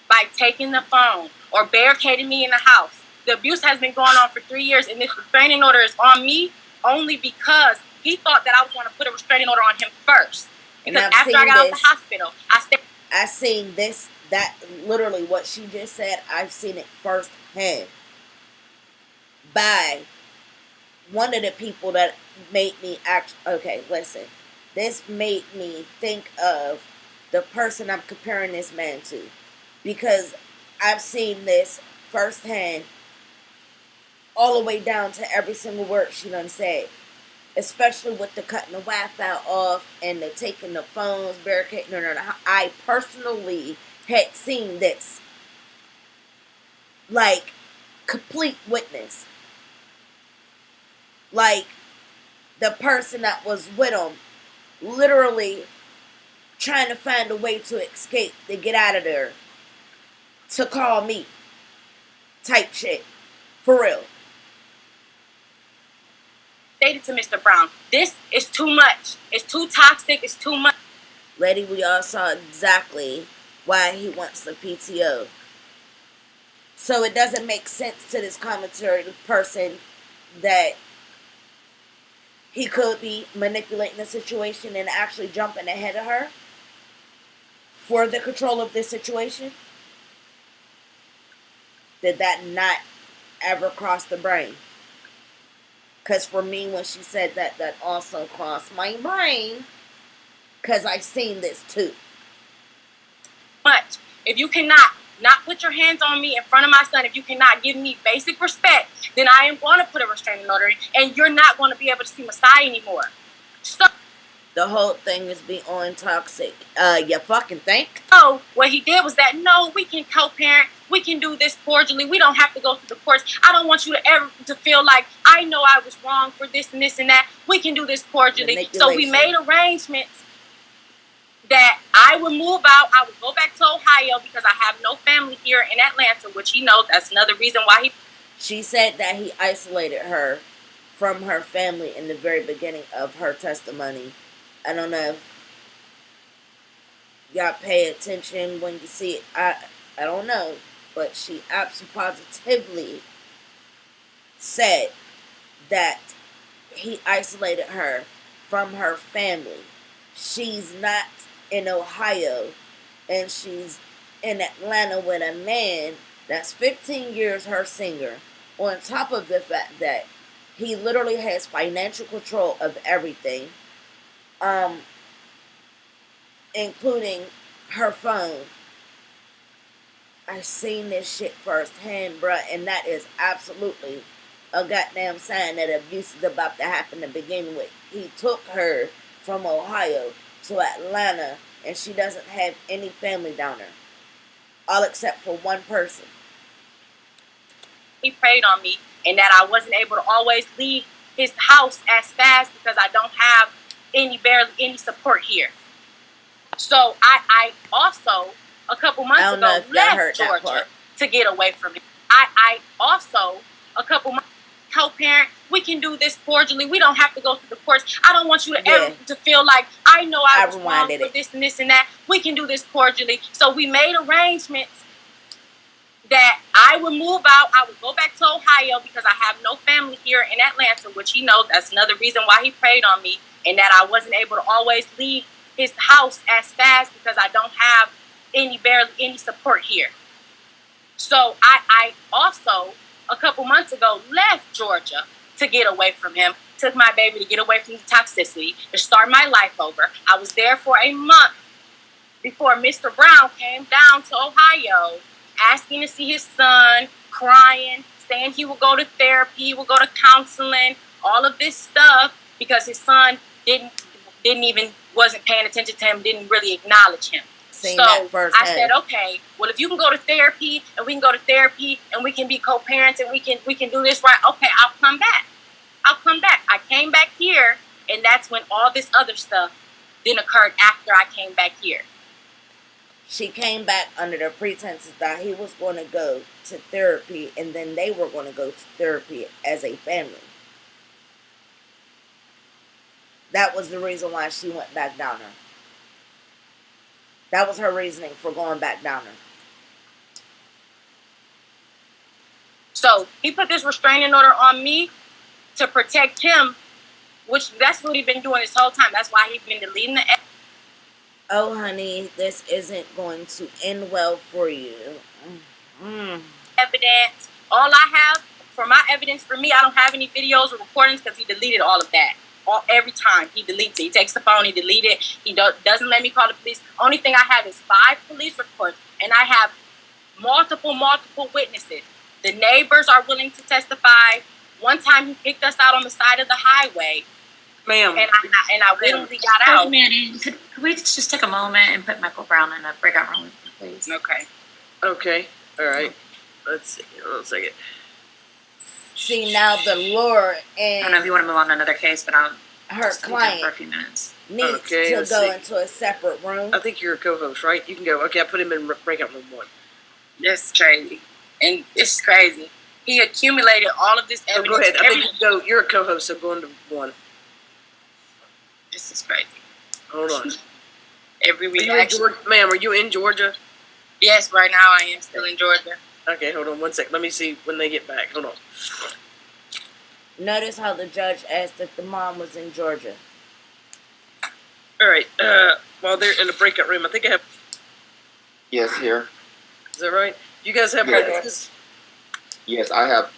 by taking the phone or barricading me in the house. The abuse has been going on for 3 years, and this restraining order is on me only because he thought that I was going to put a restraining order on him first. Because after I got out of the hospital, I seen this, that literally what she just said. I've seen it firsthand by one of the people that made me act. Okay, listen. This made me think of the person I'm comparing this man to. Because I've seen this firsthand all the way down to every single word she done said. Especially with the cutting the Wi-Fi off and the taking the phones, barricading. I personally had seen this. Like, complete witness. Like, the person that was with him literally trying to find a way to escape, to get out of there, to call me type shit. For real. Stated to Mr. Brown, this is too much. It's too toxic. It's too much. Lady, we all saw exactly why he wants the PTO. So it doesn't make sense to this commentary person that he could be manipulating the situation and actually jumping ahead of her for the control of this situation. Did that not ever cross the brain? Because for me, when she said that, that also crossed my brain. Because I've seen this too. But if you cannot not put your hands on me in front of my son, if you cannot give me basic respect, then I am going to put a restraining order in, and you're not going to be able to see Messiah anymore. So the whole thing is beyond toxic. You fucking think? So what he did was that, no, we can co-parent. We can do this cordially. We don't have to go through the courts. I don't want you to ever to feel like I know I was wrong for this and this and that. We can do this cordially. So we made arrangements that I would move out. I would go back to Ohio because I have no family here in Atlanta, which he knows. That's another reason why he. She said that he isolated her from her family in the very beginning of her testimony. I don't know if y'all pay attention when you see it. I don't know. But she absolutely positively said that he isolated her from her family. She's not in Ohio, and she's in Atlanta with a man that's 15 years her senior. On top of the fact that he literally has financial control of everything, including her phone. I seen this shit firsthand, bruh, and that is absolutely a goddamn sign that abuse is about to happen to begin with. He took her from Ohio to Atlanta, and she doesn't have any family down there, all except for one person. He preyed on me, and that I wasn't able to always leave his house as fast because I don't have barely any support here. So I also, a couple months ago, left Georgia to get away from him. I also, a couple months, co-parent, we can do this cordially. We don't have to go through the courts. I don't want you to ever to feel like I know I was wrong for this and this and that. We can do this cordially. So we made arrangements that I would move out. I would go back to Ohio because I have no family here in Atlanta, which he knows. That's another reason why he preyed on me, and that I wasn't able to always leave his house as fast because I don't have barely any support here. So I also, a couple months ago, left Georgia to get away from him, took my baby to get away from the toxicity, to start my life over. I was there for a month before Mr. Brown came down to Ohio, asking to see his son, crying, saying he would go to therapy, he would go to counseling, all of this stuff, because his son wasn't paying attention to him, didn't really acknowledge him. So I said, okay, well, if you can go to therapy and we can go to therapy and we can be co-parents and we can do this right, okay, I'll come back. I came back here, and that's when all this other stuff then occurred after I came back here. She came back under the pretenses that he was going to go to therapy, and then they were going to go to therapy as a family. That was the reason why she went back down there. That was her reasoning for going back down there. So he put this restraining order on me to protect him, which that's what he's been doing this whole time. That's why he's been deleting the evidence. Oh, honey, this isn't going to end well for you. Evidence. All I have for my evidence for me, I don't have any videos or recordings because he deleted all of that. Every time he deletes it. He takes the phone, he deletes it. He doesn't let me call the police. Only thing I have is 5 police reports, and I have multiple witnesses. The neighbors are willing to testify. One time he picked us out on the side of the highway. Ma'am. And I willingly got out. Manny, could we just take a moment and put Michael Brown in a breakout room, please? Okay. All right. Let's see. Hold on a second. See, now the Lord and I don't know if you want to move on to another case, but I'll her just client for a few minutes. Needs to go into a separate room. I think you're a co-host, right? You can go. Okay, I put him in breakout room 1. That's crazy. And it's crazy. He accumulated all of this evidence. Go ahead. I think you go. You're a co-host, so go into 1. This is crazy. Hold on. Every reaction. Ma'am, are you in Georgia? Yes, right now I am still in Georgia. Okay, hold on 1 second. Let me see when they get back. Hold on. Notice how the judge asked if the mom was in Georgia. All right. While they're in the breakout room, I think I have. Yes, here. Is that right? You guys have witnesses? Yes, I have.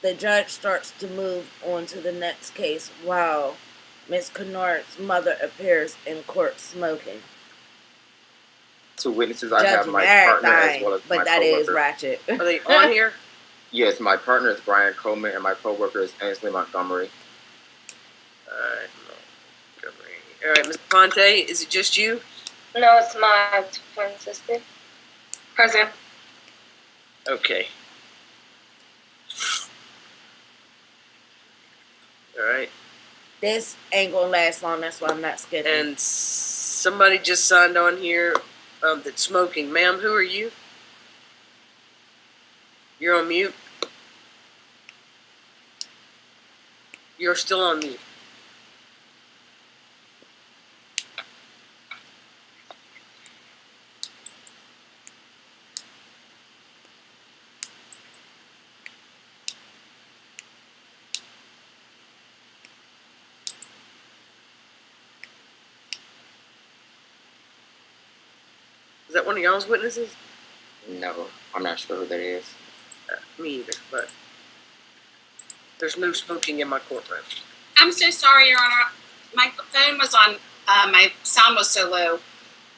The judge starts to move on to the next case while Miss Kennard's mother appears in court smoking. 2 witnesses. I have my partner as well as but my that coworker. is ratchet. Are they on here? Yes, my partner is Brian Coleman and my coworker is Ainsley Montgomery. Alright, Montgomery. Alright, Mr. Ponte, is it just you? No, it's my twin sister. Present. Okay. Alright. This ain't gonna last long, that's why I'm not skipping. And somebody just signed on here that's smoking. Ma'am, who are you? You're on mute. You're still on mute. Is that one of y'all's witnesses? No, I'm not sure who that is. Me either, but there's no smoking in my courtroom. I'm so sorry, Your Honor. My phone was on, my sound was so low.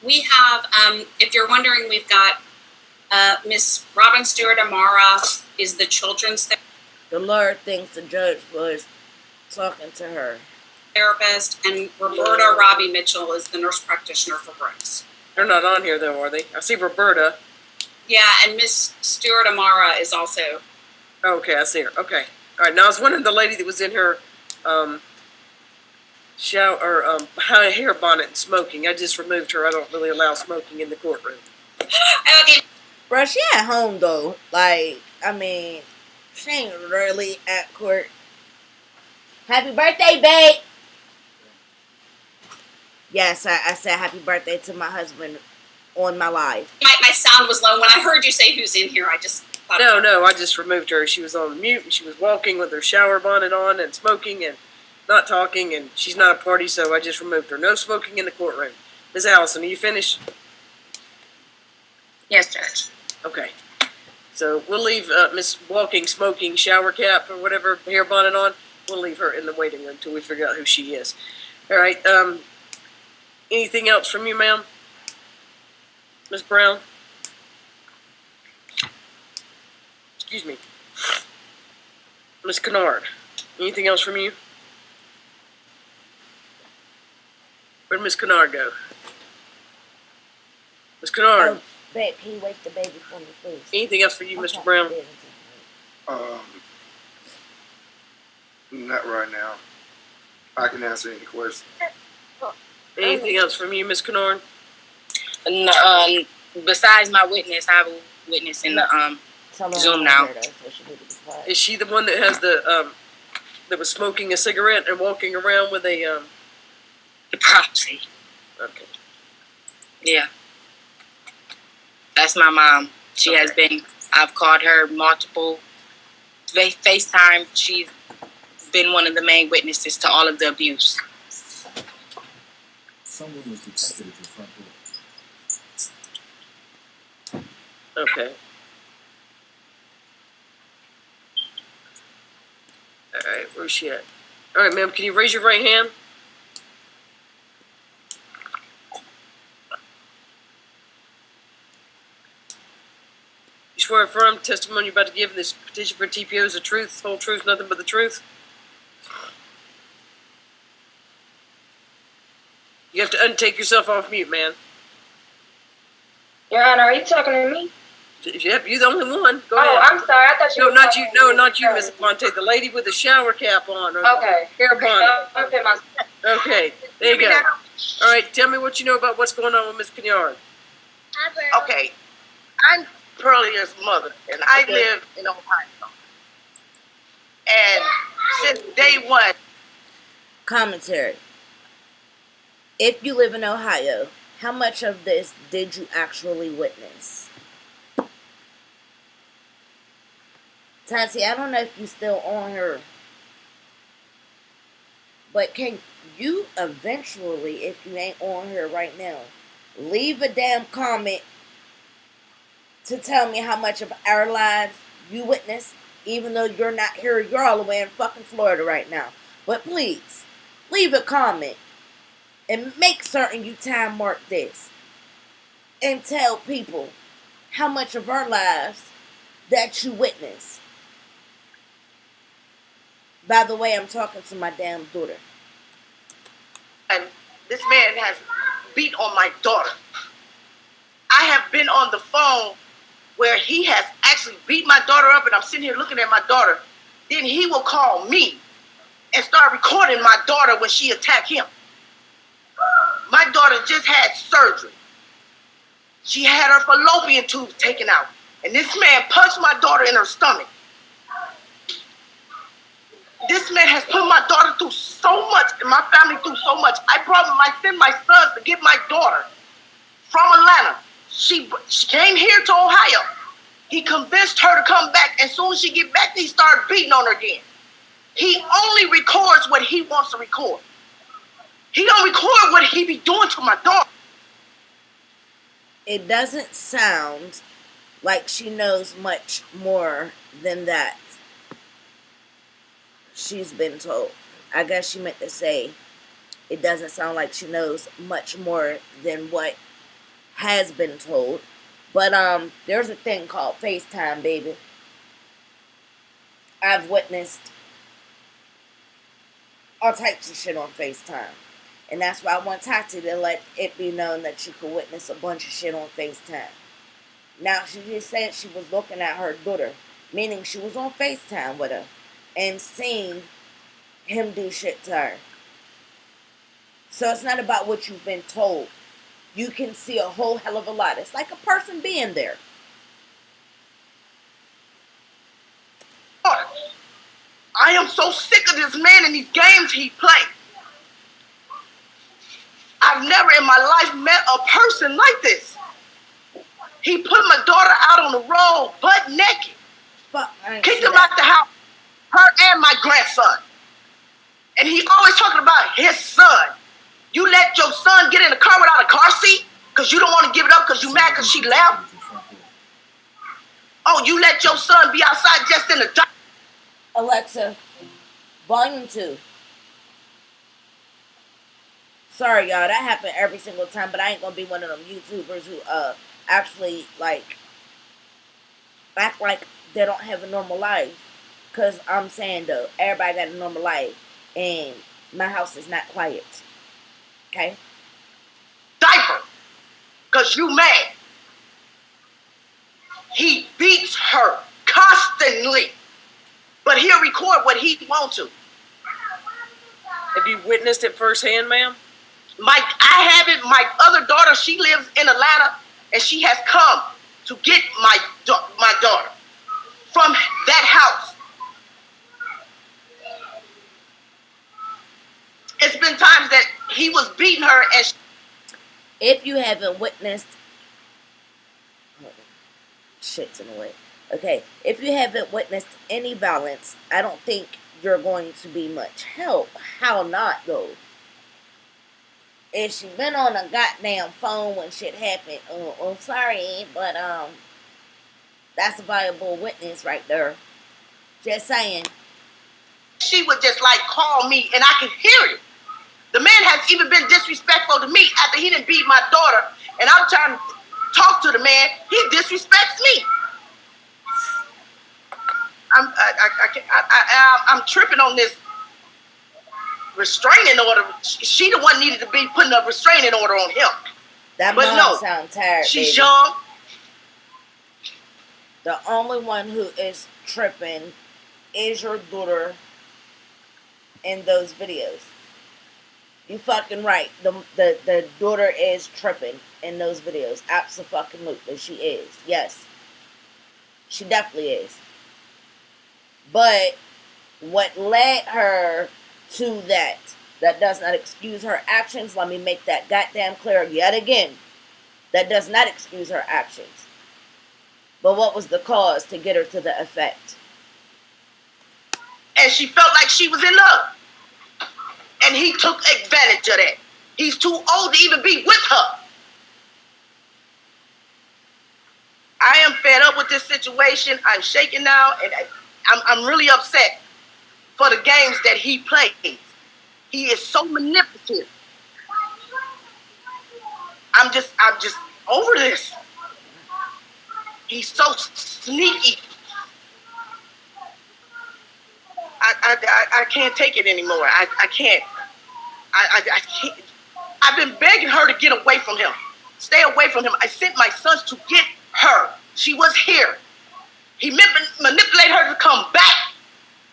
We have, if you're wondering, we've got Miss Robin Stewart Amara is the children's therapist. The lawyer thinks the judge was talking to her. Therapist, and Roberta Robbie Mitchell is the nurse practitioner for Brooks. They're not on here though, are they? I see Roberta. Yeah, and Miss Stewart Amara is also. Okay, I see her. Okay. All right. Now I was wondering the lady that was in her hair bonnet and smoking. I just removed her. I don't really allow smoking in the courtroom. Okay. Bruh, she at home though. Like, I mean, she ain't really at court. Happy birthday, babe! Yes, I said happy birthday to my husband on my live. My sound was low. When I heard you say who's in here, I just thought. No, I just removed her. She was on mute and she was walking with her shower bonnet on and smoking and not talking, and she's not a party, so I just removed her. No smoking in the courtroom. Ms. Allison, are you finished? Yes, Judge. Okay. So we'll leave Miss Walking, Smoking, Shower Cap, or whatever, hair bonnet on. We'll leave her in the waiting room until we figure out who she is. All right. Anything else from you, ma'am? Ms. Brown? Excuse me. Ms. Kennard, anything else from you? Where'd Ms. Kennard go? Ms. Kennard? Oh, babe, can you wake the baby for me, please? Anything else for you, Mr. Brown? Not right now. I can answer any questions. Anything else from you, Ms. Kennard? No, besides my witness, I have a witness in the Zoom now. Is she the one that has the that was smoking a cigarette and walking around with a the prophecy? Okay. Yeah. That's my mom. She has been, I've called her multiple FaceTime. She's been one of the main witnesses to all of the abuse. Someone was detected at your front door. Okay. All right, where's she at? All right, ma'am, can you raise your right hand? You swear affirm the testimony you're about to give in this petition for T.P.O. is the truth, whole truth, nothing but the truth? You have to untake yourself off mute, man. Your Honor, are you talking to me? Yep, you're the only one. Go ahead. Oh, I'm sorry. I thought you were not you. talking No, to me. not you, Sorry. Miss Ponte. The lady with the shower cap on. Or Okay. Hair bonnet. Okay, Okay, there you go. All right, tell me what you know about what's going on with Miss Kennard. Okay, I'm Pearlia's mother, and I live in Ohio. And since day one. Commentary. If you live in Ohio, how much of this did you actually witness? Tati, I don't know if you still on her, but can you eventually, if you ain't on her right now, leave a damn comment to tell me how much of our lives you witnessed, even though you're not here, you're all the way in fucking Florida right now. But please, leave a comment and make certain you time mark this and tell people how much of our lives that you witnessed. By the way, I'm talking to my damn daughter. And this man has beat on my daughter. I have been on the phone where he has actually beat my daughter up, and I'm sitting here looking at my daughter. Then he will call me and start recording my daughter when she attacked him. My daughter just had surgery. She had her fallopian tube taken out, and this man punched my daughter in her stomach. This man has put my daughter through so much, and my family through so much. I sent my sons to get my daughter from Atlanta. She came here to Ohio. He convinced her to come back. As soon as she get back, he started beating on her again. He only records what he wants to record. He don't record what he be doing to my daughter. It doesn't sound like she knows much more than that. She's been told. I guess she meant to say it doesn't sound like she knows much more than what has been told. But there's a thing called FaceTime, baby. I've witnessed all types of shit on FaceTime. And that's why I want Tati to let it be known that she could witness a bunch of shit on FaceTime. Now, she just said she was looking at her daughter, meaning she was on FaceTime with her, and seeing him do shit to her. So it's not about what you've been told. You can see a whole hell of a lot. It's like a person being there. I am so sick of this man and these games he plays. I've never in my life met a person like this. He put my daughter out on the road, butt naked. Kicked him out the house, her and my grandson. And he always talking about his son. You let your son get in the car without a car seat because you don't want to give it up because you mad because she left? Oh, you let your son be outside just in the dark? Alexa, volume 2. Sorry, y'all. That happen every single time, but I ain't gonna be one of them YouTubers who actually like act like they don't have a normal life. Cause I'm saying though, everybody got a normal life, and my house is not quiet. Okay. Diaper, cause you mad. He beats her constantly, but he'll record what he wants to. Have you witnessed it firsthand, ma'am? I haven't. My other daughter, she lives in Atlanta, and she has come to get my daughter from that house. It's been times that he was beating her, and if you haven't witnessed, shit's in the way. Okay, if you haven't witnessed any violence, I don't think you're going to be much help. How not though? If she been on a goddamn phone when shit happened, sorry, but that's a valuable witness right there. Just saying. She would just like call me, and I could hear it. The man has even been disrespectful to me after he didn't beat my daughter, and I'm trying to talk to the man. He disrespects me. I'm tripping on this restraining order. She the one needed to be putting a restraining order on him. That but mom no, sound tired. She's baby. young. The only one who is tripping is your daughter in those videos. You fucking right. The daughter is tripping in those videos. Absolutely, she is. Yes. She definitely is. But what led her to that does not excuse her actions. Let me make that goddamn clear yet again. That does not excuse her actions. But what was the cause to get her to the effect? And she felt like she was in love. And he took advantage of that. He's too old to even be with her. I am fed up with this situation. I'm shaking now, and I'm really upset for the games that he plays. He is so manipulative. I'm just over this. He's so sneaky. I can't take it anymore. I can't. I can't. I've been begging her to get away from him. Stay away from him. I sent my sons to get her. She was here. He manipulated her to come back.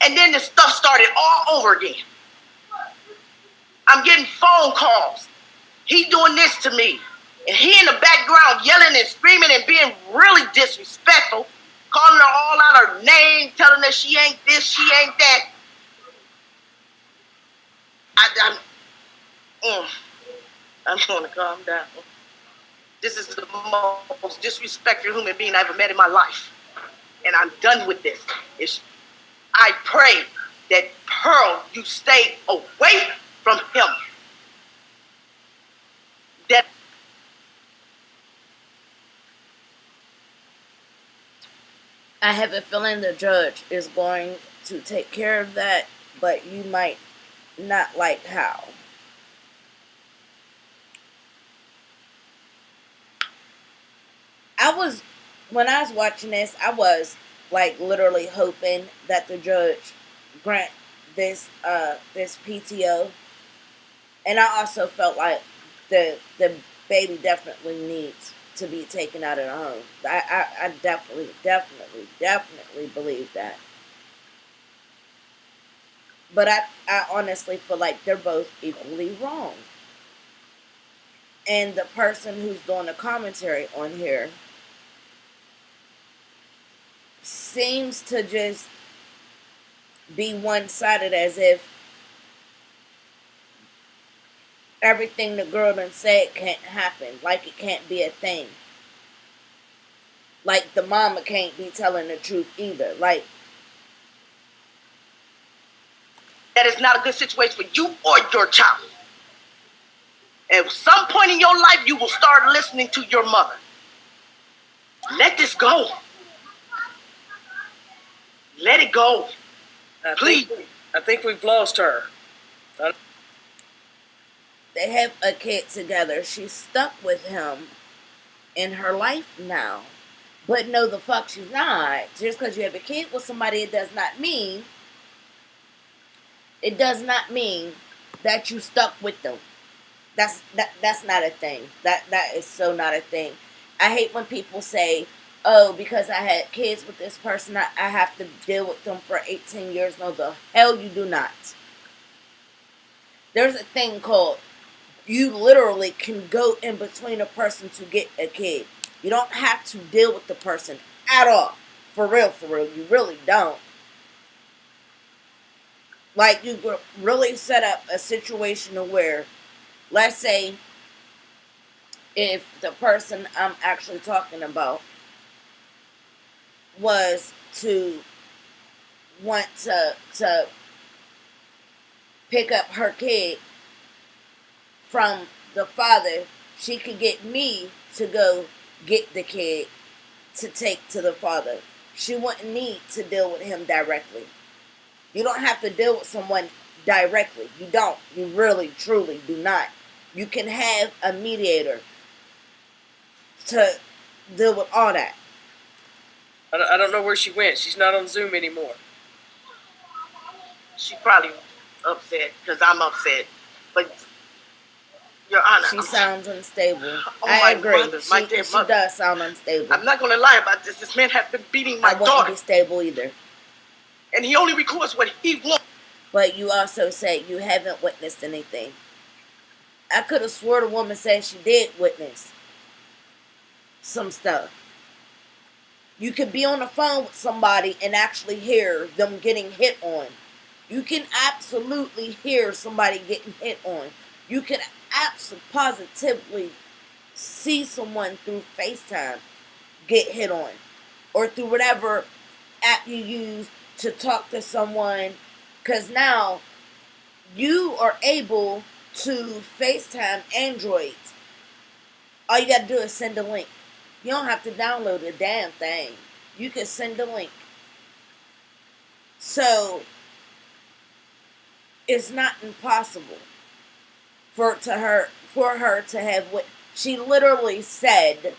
And then this stuff started all over again. I'm getting phone calls. He doing this to me. And he in the background yelling and screaming and being really disrespectful. Calling her all out her name, telling her she ain't this, she ain't that. I'm going to calm down. This is the most disrespectful human being I've ever met in my life. And I'm done with this. I pray that Pearl, you stay away from him. That I have a feeling the judge is going to take care of that, but you might not like how. When I was watching this, I was like literally hoping that the judge grant this PTO. And I also felt like the baby definitely needs to be taken out of the home. I definitely believe that. But I honestly feel like they're both equally wrong. And the person who's doing the commentary on here seems to just be one-sided, as if everything the girl done said can't happen, like it can't be a thing. Like the mama can't be telling the truth either. Like, that is not a good situation for you or your child. At some point in your life, you will start listening to your mother. Let this go. Let it go. Please. I think we've lost her. they have a kid together. She's stuck with him in her life now. But no, the fuck she's not. Just because you have a kid with somebody, it does not mean that you stuck with them. That's not a thing. That is so not a thing. I hate when people say, oh, because I had kids with this person, I have to deal with them for 18 years. No, the hell you do not. There's a thing called, you literally can go in between a person to get a kid. You don't have to deal with the person at all. For real, you really don't. Like, you could really set up a situation where, let's say, if the person I'm actually talking about was to want to pick up her kid from the father, she could get me to go get the kid to take to the father. She wouldn't need to deal with him directly. You don't have to deal with someone directly. You don't. You really, truly do not. You can have a mediator to deal with all that. I don't know where she went. She's not on Zoom anymore. She probably upset because I'm upset. But, Your Honor, she sounds unstable. Oh, I agree. Mother, she does sound unstable. I'm not going to lie about this. This man has been beating my daughter. I wouldn't be stable either. And he only records what he wants. But you also say you haven't witnessed anything. I could have swore the woman said she did witness some stuff. You could be on the phone with somebody and actually hear them getting hit on. You can absolutely hear somebody getting hit on. You can positively see someone through FaceTime get hit on. Or through whatever app you use to talk to someone. Because now you are able to FaceTime Androids. All you got to do is send a link. You don't have to download a damn thing. You can send a link. So, it's not impossible for her to have what she literally said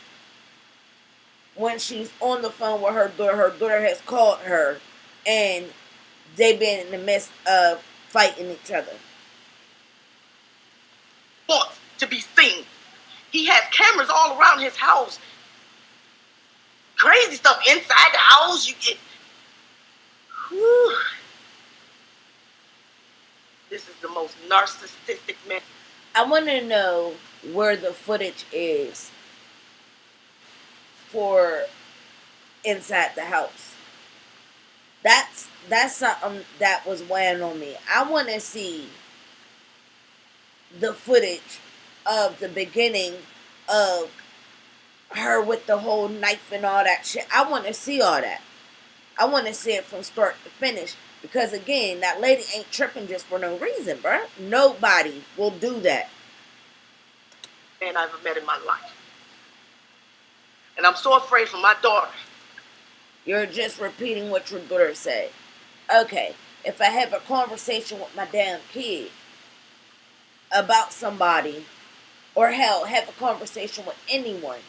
when she's on the phone with her daughter has called her, and they've been in the midst of fighting each other. Wants to be seen. He has cameras all around his house. Crazy stuff inside the house. You get. Whew. This is the most narcissistic man. I want to know where the footage is for inside the house. That's something that was weighing on me. I want to see the footage of the beginning of her with the whole knife and all that shit. I want to see all that. I want to see it from start to finish. Because again, that lady ain't tripping just for no reason, bruh. Nobody will do that. Man I've ever met in my life. And I'm so afraid for my daughter. You're just repeating what your daughter said. Okay, if I have a conversation with my damn kid about somebody, or hell, have a conversation with anyone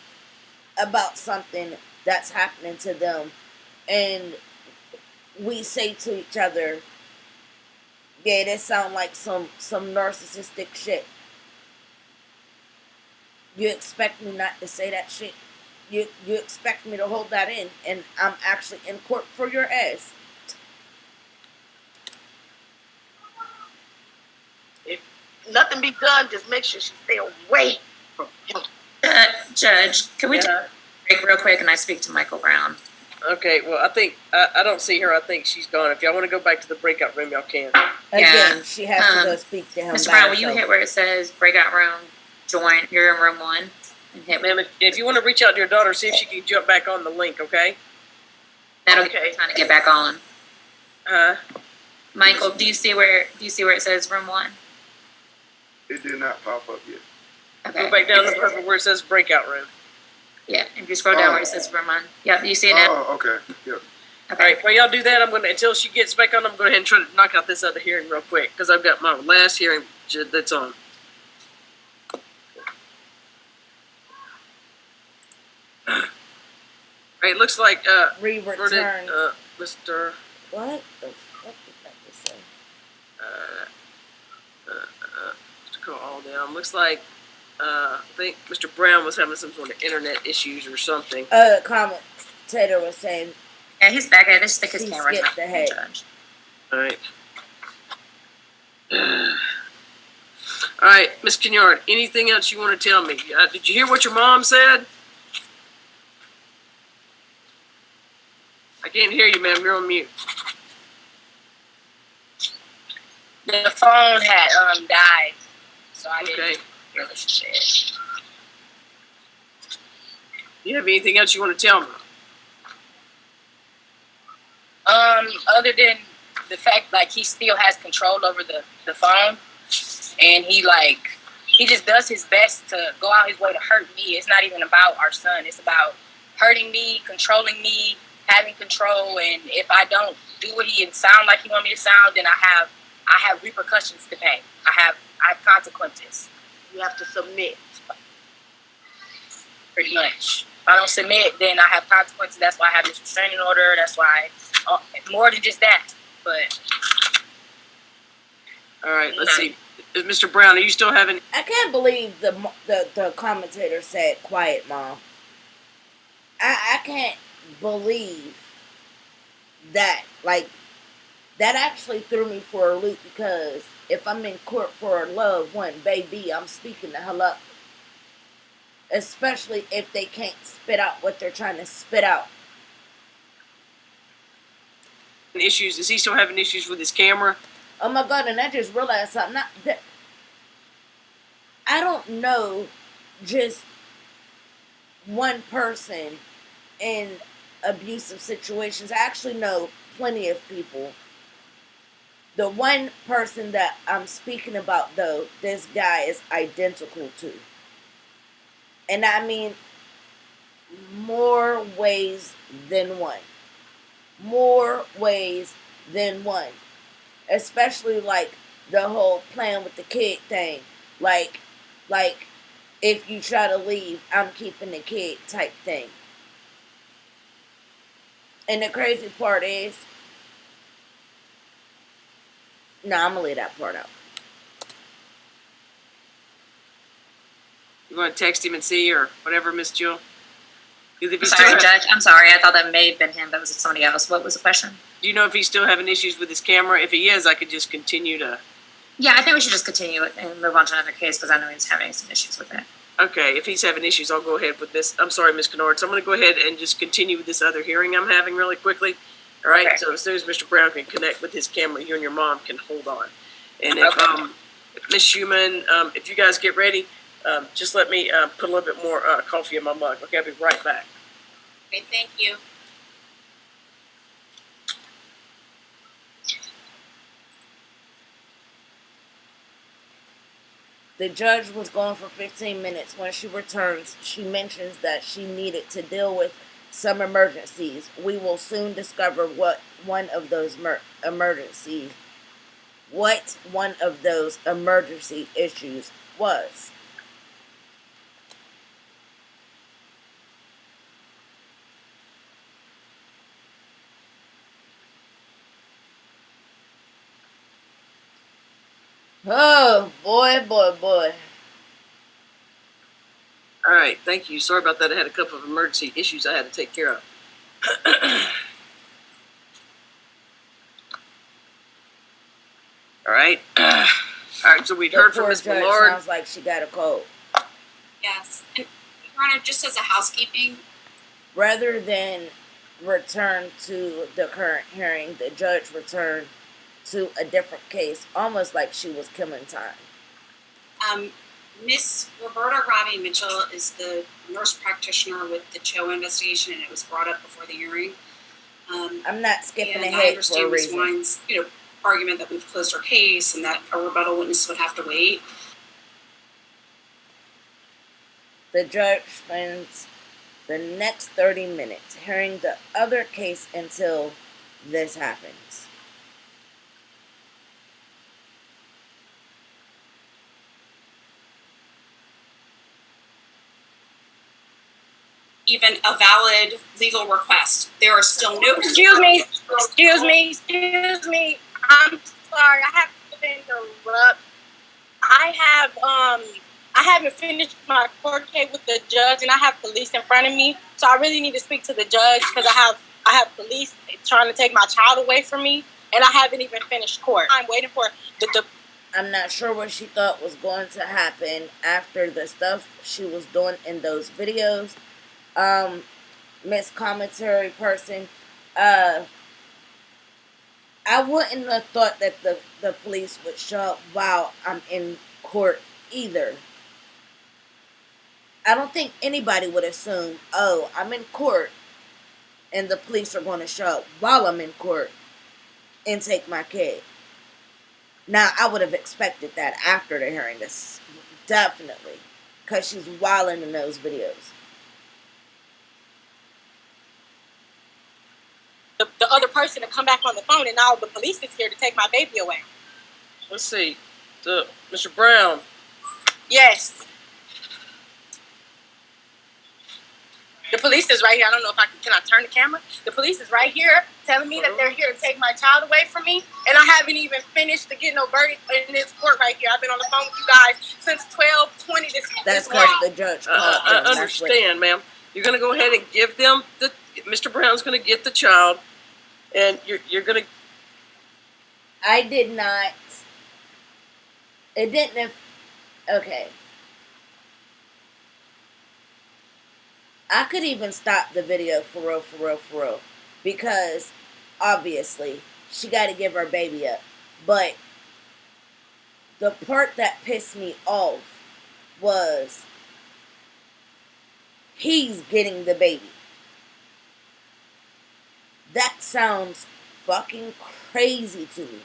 about something that's happening to them, and we say to each other, yeah, that sound like some narcissistic shit. You expect me not to say that shit? You expect me to hold that in, and I'm actually in court for your ass. If nothing be done, just make sure she stay away from him. Judge, can we Yeah. take a break real quick and I speak to Michael Brown? Okay, well, I think, I don't see her. I think she's gone. If y'all want to go back to the breakout room, y'all can. Again, she has to go speak to him. Mr. by Brown, will you herself. hit where it says breakout room, join, you're in room 1? And hit Ma'am, if you want to reach out to your daughter, see if she can jump back on the link, okay? that'll give me time to get back on. Michael, do you see where it says room 1? It did not pop up yet. Okay. Go back down to the purple where it says breakout room. Yeah, if you scroll down where it says room 1. Yep, you see it now? Oh, okay. Yep. Okay. All right, while y'all do that, I'm gonna, until she gets back on, I'm going to go ahead and try to knock out this other hearing real quick, because I've got my last hearing that's on. All right, looks like, Re-return. Mr. What the fuck did that just say? To go all down. Looks like, I think Mr. Brown was having some sort of internet issues or something. Commentator was saying, Yeah, he's back. I just think his He camera's skipped not ahead. judge. All right. All right, Miss Kenyard, anything else you want to tell me? Did you hear what your mom said? I can't hear you, ma'am. You're on mute. The phone had died, so I Okay. didn't hear what she said. Do you have anything else you want to tell me? Other than the fact like he still has control over the phone, and he just does his best to go out his way to hurt me. It's not even about our son. It's about hurting me, controlling me, having control. And if I don't do what he sound like he want me to sound, then I have repercussions to pay. I have consequences. You have to submit. Pretty much. If I don't submit, then I have consequences. That's why I have this restraining order. That's why, more than just that. But All right, let's see. Mr. Brown, are you still having... I can't believe the commentator said, quiet, Mom. I can't believe that. Like, that actually threw me for a loop, because if I'm in court for a loved one, baby, I'm speaking the hell up. Especially if they can't spit out what they're trying to spit out. issues? Is he still having issues with his camera? Oh my God, and I just realized something. I don't know just one person in abusive situations. I actually know plenty of people. The one person that I'm speaking about, though, this guy is identical to. And I mean, more ways than one. More ways than one. Especially, like, the whole playing with the kid thing. Like, if you try to leave, I'm keeping the kid type thing. And the crazy part is, no, I'm going to leave that part out. You want to text him and see, or whatever, Miss Jewel? Sorry, Judge. I'm sorry. I thought that may have been him. That was somebody else. What was the question? Do you know if he's still having issues with his camera? If he is, I could just continue to... Yeah, I think we should just continue it and move on to another case, because I know he's having some issues with it. Okay, if he's having issues, I'll go ahead with this. I'm sorry, Ms. Kennard. So I'm going to go ahead and just continue with this other hearing I'm having really quickly. All right, okay. So as soon as Mr. Brown can connect with his camera, you and your mom can hold on. And if Ms. Schumann, if you guys get ready, just let me put a little bit more coffee in my mug. Okay, I'll be right back. Okay, thank you. The judge was gone for 15 minutes. When she returns, she mentions that she needed to deal with some emergencies. We will soon discover what one of those emergency issues was. Oh, boy, boy, boy. All right, thank you. Sorry about that. I had a couple of emergency issues I had to take care of. All right. All right, so we'd heard from Poor Miss judge Millard. sounds like she got a cold. Yes. And, Your Honor, just as a housekeeping, Rather than return to the current hearing, the judge returned to a different case, almost like she was killing time. Miss Roberta Robbie Mitchell is the nurse practitioner with the T.P.O investigation, and it was brought up before the hearing. I'm not skipping And I ahead for a understand Ms. reason. Wine's, argument that we've closed our case and that a rebuttal witness would have to wait. The judge spends the next 30 minutes hearing the other case until this happens. Even a valid legal request. There are still no. Excuse me. I'm sorry. I have to interrupt. I haven't finished my court case with the judge, and I have police in front of me. So I really need to speak to the judge because I have police trying to take my child away from me, and I haven't even finished court. I'm waiting for the. I'm not sure what she thought was going to happen after the stuff she was doing in those videos. Miss Commentary person, I wouldn't have thought that the police would show up while I'm in court either. I don't think anybody would assume, oh, I'm in court and the police are going to show up while I'm in court and take my kid. Now, I would have expected that after the hearing, this definitely, because she's wilding in those videos. The other person to come back on the phone, and now the police is here to take my baby away. Let's see. Mr. Brown. Yes. The police is right here. I don't know if can I turn the camera? The police is right here telling me that they're here to take my child away from me, and I haven't even finished to get no verdict in this court right here. I've been on the phone with you guys since 12:20 That's this morning. because the judge called I understand, ma'am. You're going to go ahead and give them Mr. Brown's going to get the child, and you're going to. I did not. It didn't. Okay. I could even stop the video for real. Because, obviously, she got to give her baby up. But, the part that pissed me off was he's getting the baby. That sounds fucking crazy to me.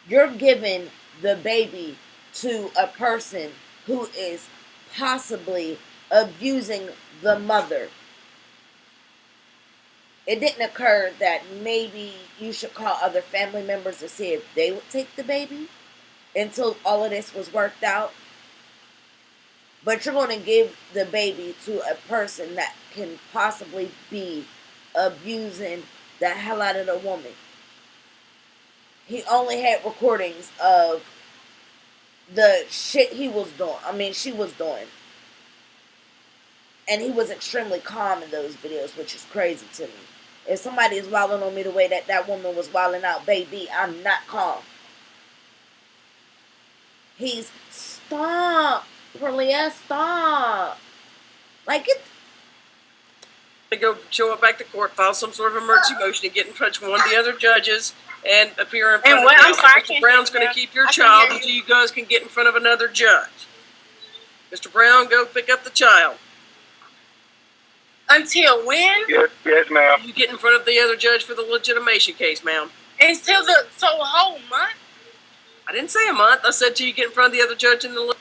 You're giving the baby to a person who is possibly abusing the mother. It didn't occur that maybe you should call other family members to see if they would take the baby until all of this was worked out. But you're going to give the baby to a person that can possibly be abusing the hell out of the woman. He only had recordings of the shit she was doing. And he was extremely calm in those videos, which is crazy to me. If somebody is wilding on me the way that woman was wilding out, baby, I'm not calm. Stop. Perlia, stop. Like it. To go show up back to court, file some sort of emergency motion, and get in touch with one of the other judges and appear in front of them. I'm sorry, Mr. Brown's going to keep your child until you guys can get in front of another judge. Mr. Brown, go pick up the child. Until when? Yes, ma'am. You get in front of the other judge for the legitimation case, ma'am. Until so a whole month? I didn't say a month. I said till you get in front of the other judge in the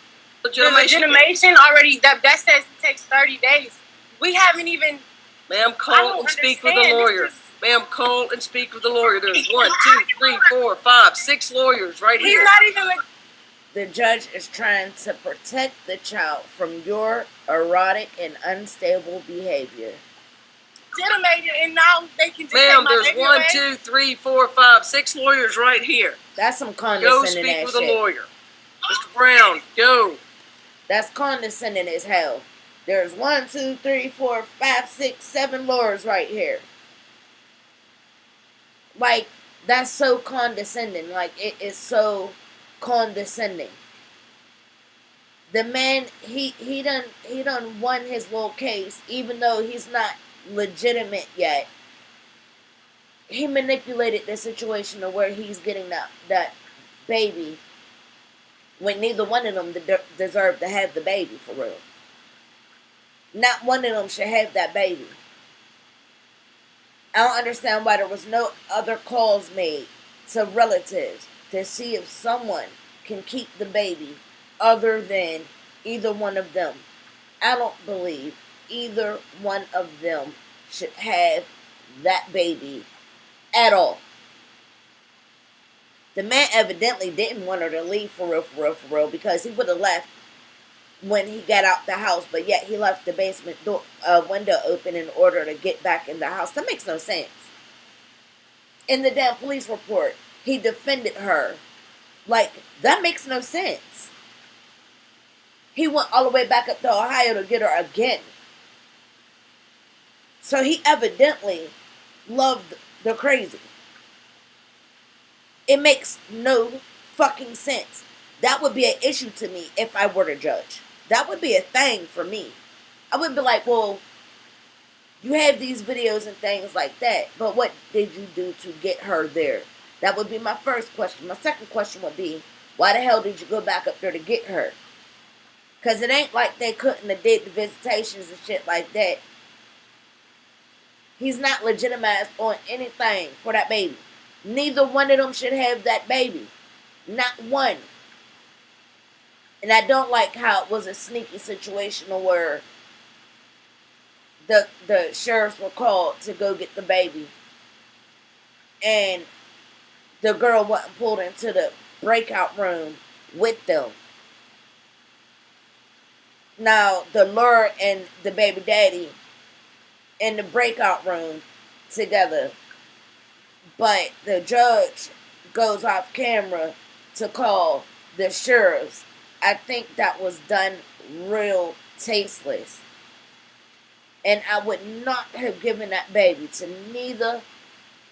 legitimation. The legitimation already, that says it takes 30 days. We haven't even... Ma'am, call and speak with a lawyer. Ma'am, call and speak with the lawyer. There's 1, 2, 3, 4, 5, 6 lawyers right here. He's not even... The judge is trying to protect the child from your erratic and unstable behavior. Legitimated, and now they can just Ma'am, take my there's baby 1, away? 2, 3, 4, 5, 6 lawyers right here. That's some Go condescending speak ass with a shit. lawyer. Mr. Brown, go. That's condescending as hell. There's 1, 2, 3, 4, 5, 6, 7 lords right here. Like, that's so condescending. Like, it is so condescending. The man, he done won his little case, even though he's not legitimate yet. He manipulated the situation to where he's getting that baby when neither one of them deserve to have the baby, for real. Not one of them should have that baby. I don't understand why there was no other calls made to relatives to see if someone can keep the baby other than either one of them. I don't believe either one of them should have that baby at all. The man evidently didn't want her to leave for real, because he would have left when he got out the house, but yet he left the basement door, window open in order to get back in the house. That makes no sense. In the damn police report, he defended her. Like, that makes no sense. He went all the way back up to Ohio to get her again. So he evidently loved the crazy. It makes no fucking sense. That would be an issue to me if I were to judge. That would be a thing for me. I would be like, well, you have these videos and things like that, but what did you do to get her there? That would be my first question. My second question would be, why the hell did you go back up there to get her? Because it ain't like they couldn't have did the visitations and shit like that. He's not legitimized on anything for that baby. Neither one of them should have that baby. Not one. And I don't like how it was a sneaky situation where the sheriffs were called to go get the baby. And the girl wasn't pulled into the breakout room with them. Now, the lawyer and the baby daddy in the breakout room together. But the judge goes off camera to call the sheriffs. I think that was done real tasteless. And I would not have given that baby to neither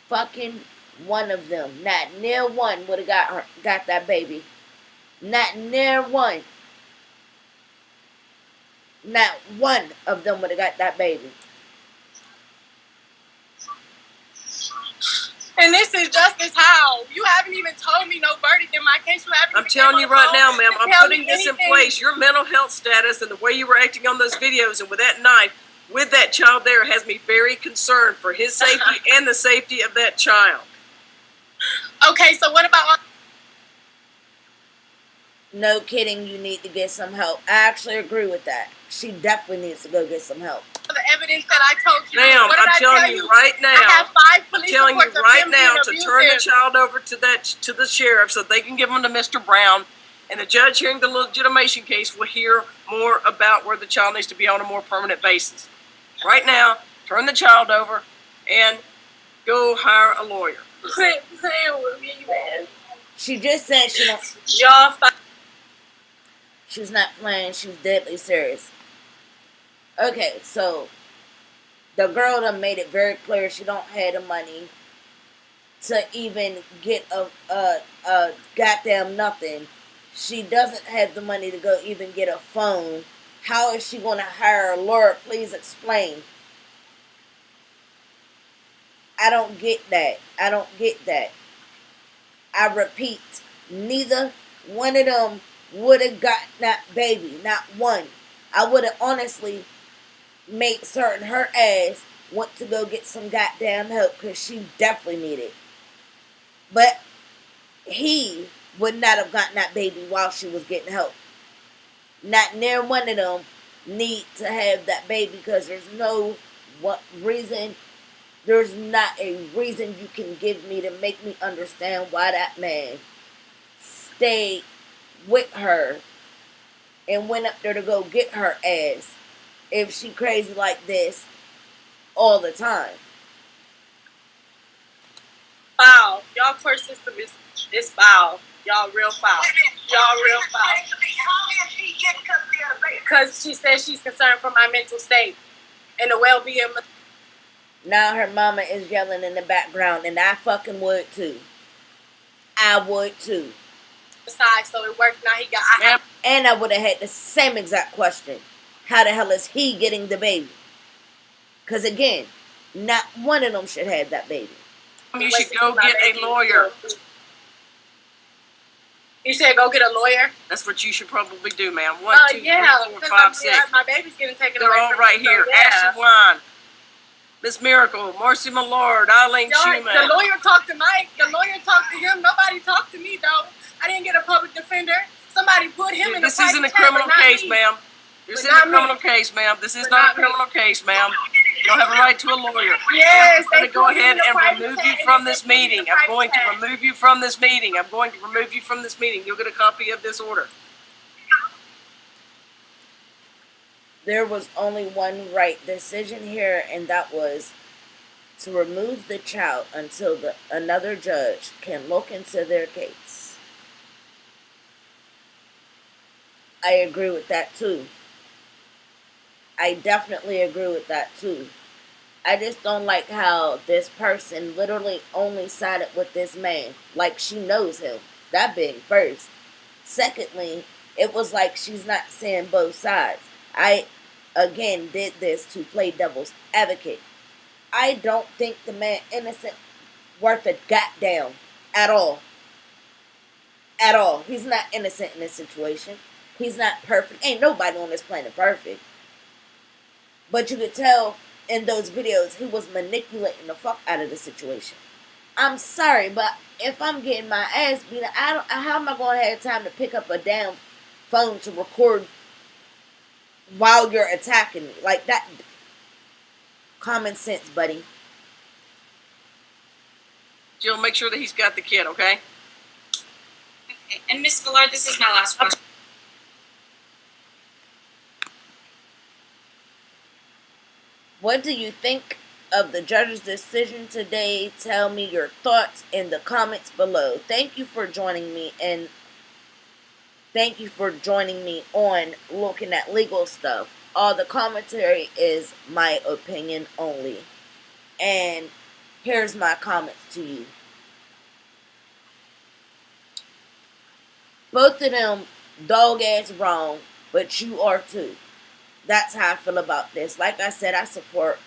fucking one of them. Not near one would have got that baby. Not near one. Not one of them would have got that baby. And this is Justice How. You haven't even told me no verdict in my case. You haven't. I'm telling you right now, ma'am, I'm putting this in place. Your mental health status and the way you were acting on those videos and with that knife, with that child there, has me very concerned for his safety and the safety of that child. Okay, so what about... No kidding, you need to get some help. I actually agree with that. She definitely needs to go get some help. The evidence that I told you. Ma'am, I'm telling you right now. I have 5 police telling you reports of right him now being to turn the abusive. child over to the sheriff so they can give him to Mr. Brown, and the judge hearing the legitimation case will hear more about where the child needs to be on a more permanent basis. Right now, turn the child over and go hire a lawyer. Quit playing with me, man. She just said she don't. Y'all She was not playing. She was deadly serious. Okay, so the girl done made it very clear she don't have the money to even get a goddamn nothing. She doesn't have the money to go even get a phone. How is she going to hire a lawyer? Please explain. I don't get that. I don't get that. I repeat, neither one of them would have got that baby. Not one. I would have honestly made certain her ass want to go get some goddamn help because she definitely needed it. But he would not have gotten that baby while she was getting help. Not near one of them need to have that baby because there's no reason. There's not a reason you can give me to make me understand why that man stayed with her and went up there to go get her ass if she crazy like this all the time. Foul. Y'all court system is foul. Y'all real foul. Y'all real foul. Because she says she's concerned for my mental state and the well-being. Now her mama is yelling in the background, and I fucking would too. I would too. So it worked. Now he got. And I would have had the same exact question. How the hell is he getting the baby? Because again, not one of them should have that baby. You should go get a lawyer. You said go get a lawyer? That's what you should probably do, ma'am. 1, 2, 3, 4, 5, 6. My baby's getting taken They're away. all right here. So, yeah. Ashley Wine, Miss Miracle, Marcy Millard, Eileen Schumann. The lawyer talked to Mike. The lawyer talked to him. Nobody talked to me, though. I didn't get a public defender. Somebody put him in the This isn't a criminal case, ma'am. This isn't a criminal case, ma'am. This is not a criminal case, ma'am. You don't have a right to a lawyer. Yes, I'm going to go ahead and remove you from this meeting. I'm going to remove you from this meeting. I'm going to remove you from this meeting. You'll get a copy of this order. There was only one right decision here, and that was to remove the child until another judge can look into their case. I agree with that too. I definitely agree with that too. I just don't like how this person literally only sided with this man. Like she knows him. That being first. Secondly, it was like she's not seeing both sides. I, again, did this to play devil's advocate. I don't think the man innocent worth a goddamn at all. At all. He's not innocent in this situation. He's not perfect. Ain't nobody on this planet perfect. But you could tell in those videos he was manipulating the fuck out of the situation. I'm sorry, but if I'm getting my ass beat, how am I going to have time to pick up a damn phone to record while you're attacking me? Like that. Common sense, buddy. Jill, make sure that he's got the kid, okay? Okay. And Miss Millard, this is my last question. What do you think of the judge's decision today? Tell me your thoughts in the comments below. Thank you for joining me, and thank you for joining me on looking at legal stuff. All the commentary is my opinion only. And here's my comments to you. Both of them dog ass wrong, but you are too. That's how I feel about this. Like I said, I support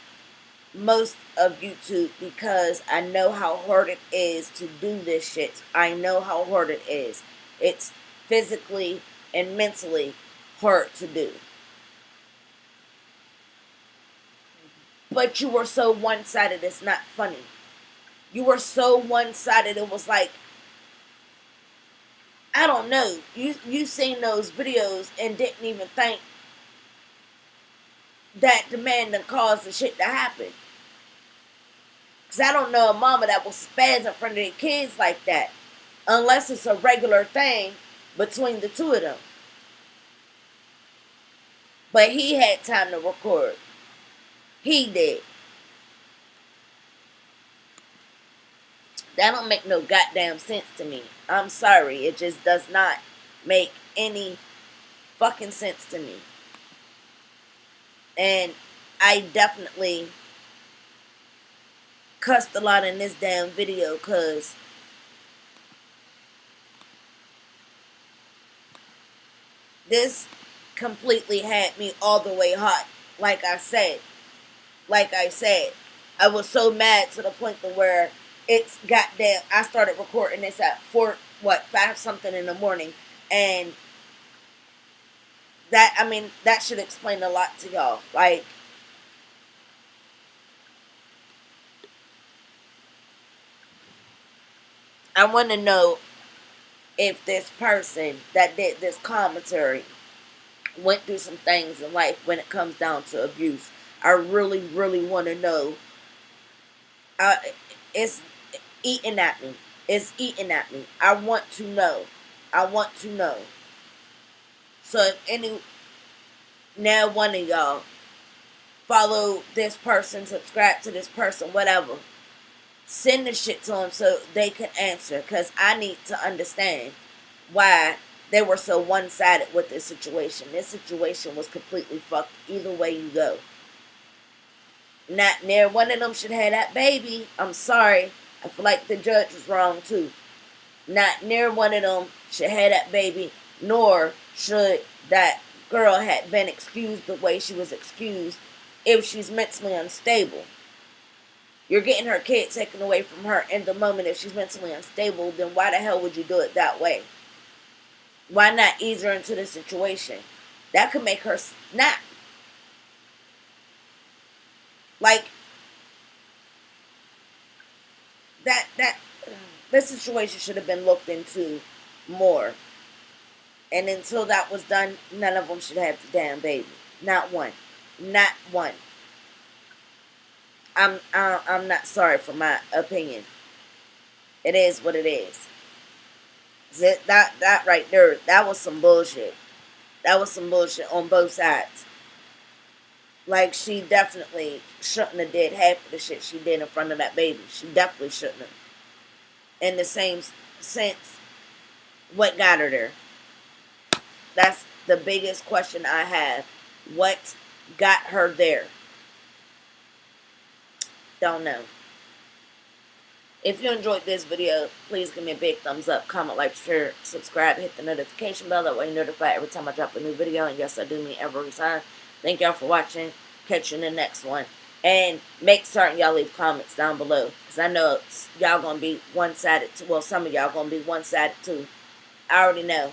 most of YouTube because I know how hard it is to do this shit. I know how hard it is. It's physically and mentally hard to do. But you were so one-sided, it's not funny. You were so one-sided, it was like, I don't know. You seen those videos and didn't even think that the man that caused the shit to happen. Because I don't know a mama that will spaz in front of their kids like that. Unless it's a regular thing between the two of them. But he had time to record. He did. That don't make no goddamn sense to me. I'm sorry. It just does not make any fucking sense to me. And I definitely cussed a lot in this damn video because this completely had me all the way hot. Like I said, I was so mad to the point to where it's goddamn, I started recording this at 5 something in the morning, and that, I mean, that should explain a lot to y'all. Like, I want to know if this person that did this commentary went through some things in life when it comes down to abuse. I really, really want to know. It's eating at me. It's eating at me. I want to know. I want to know. So if now one of y'all follow this person, subscribe to this person, whatever, send the shit to them so they can answer. Because I need to understand. why they were so one-sided with this situation. This situation was completely fucked either way you go. Not near one of them should have that baby. I'm sorry. I feel like the judge was wrong too. Not near one of them should have that baby, nor should that girl have been excused the way she was excused if she's mentally unstable. You're getting her kid taken away from her in the moment. If she's mentally unstable, then why the hell would you do it that way? Why not ease her into the situation? That could make her snap. Like, this situation should have been looked into more. And until that was done, none of them should have the damn baby. Not one. Not one. I'm not sorry for my opinion. It is what it is. That right there, that was some bullshit. That was some bullshit on both sides. Like, she definitely shouldn't have did half of the shit she did in front of that baby. She definitely shouldn't have. In the same sense, what got her there? That's the biggest question I have. What got her there? Don't know. If you enjoyed this video, please give me a big thumbs up, comment, like, share, subscribe, hit the notification bell. That way you're notified every time I drop a new video. And yes, I do mean every time. Thank y'all for watching. Catch you in the next one. And make certain y'all leave comments down below. Because I know y'all going to be one-sided too. Well, some of y'all going to be one-sided too. I already know.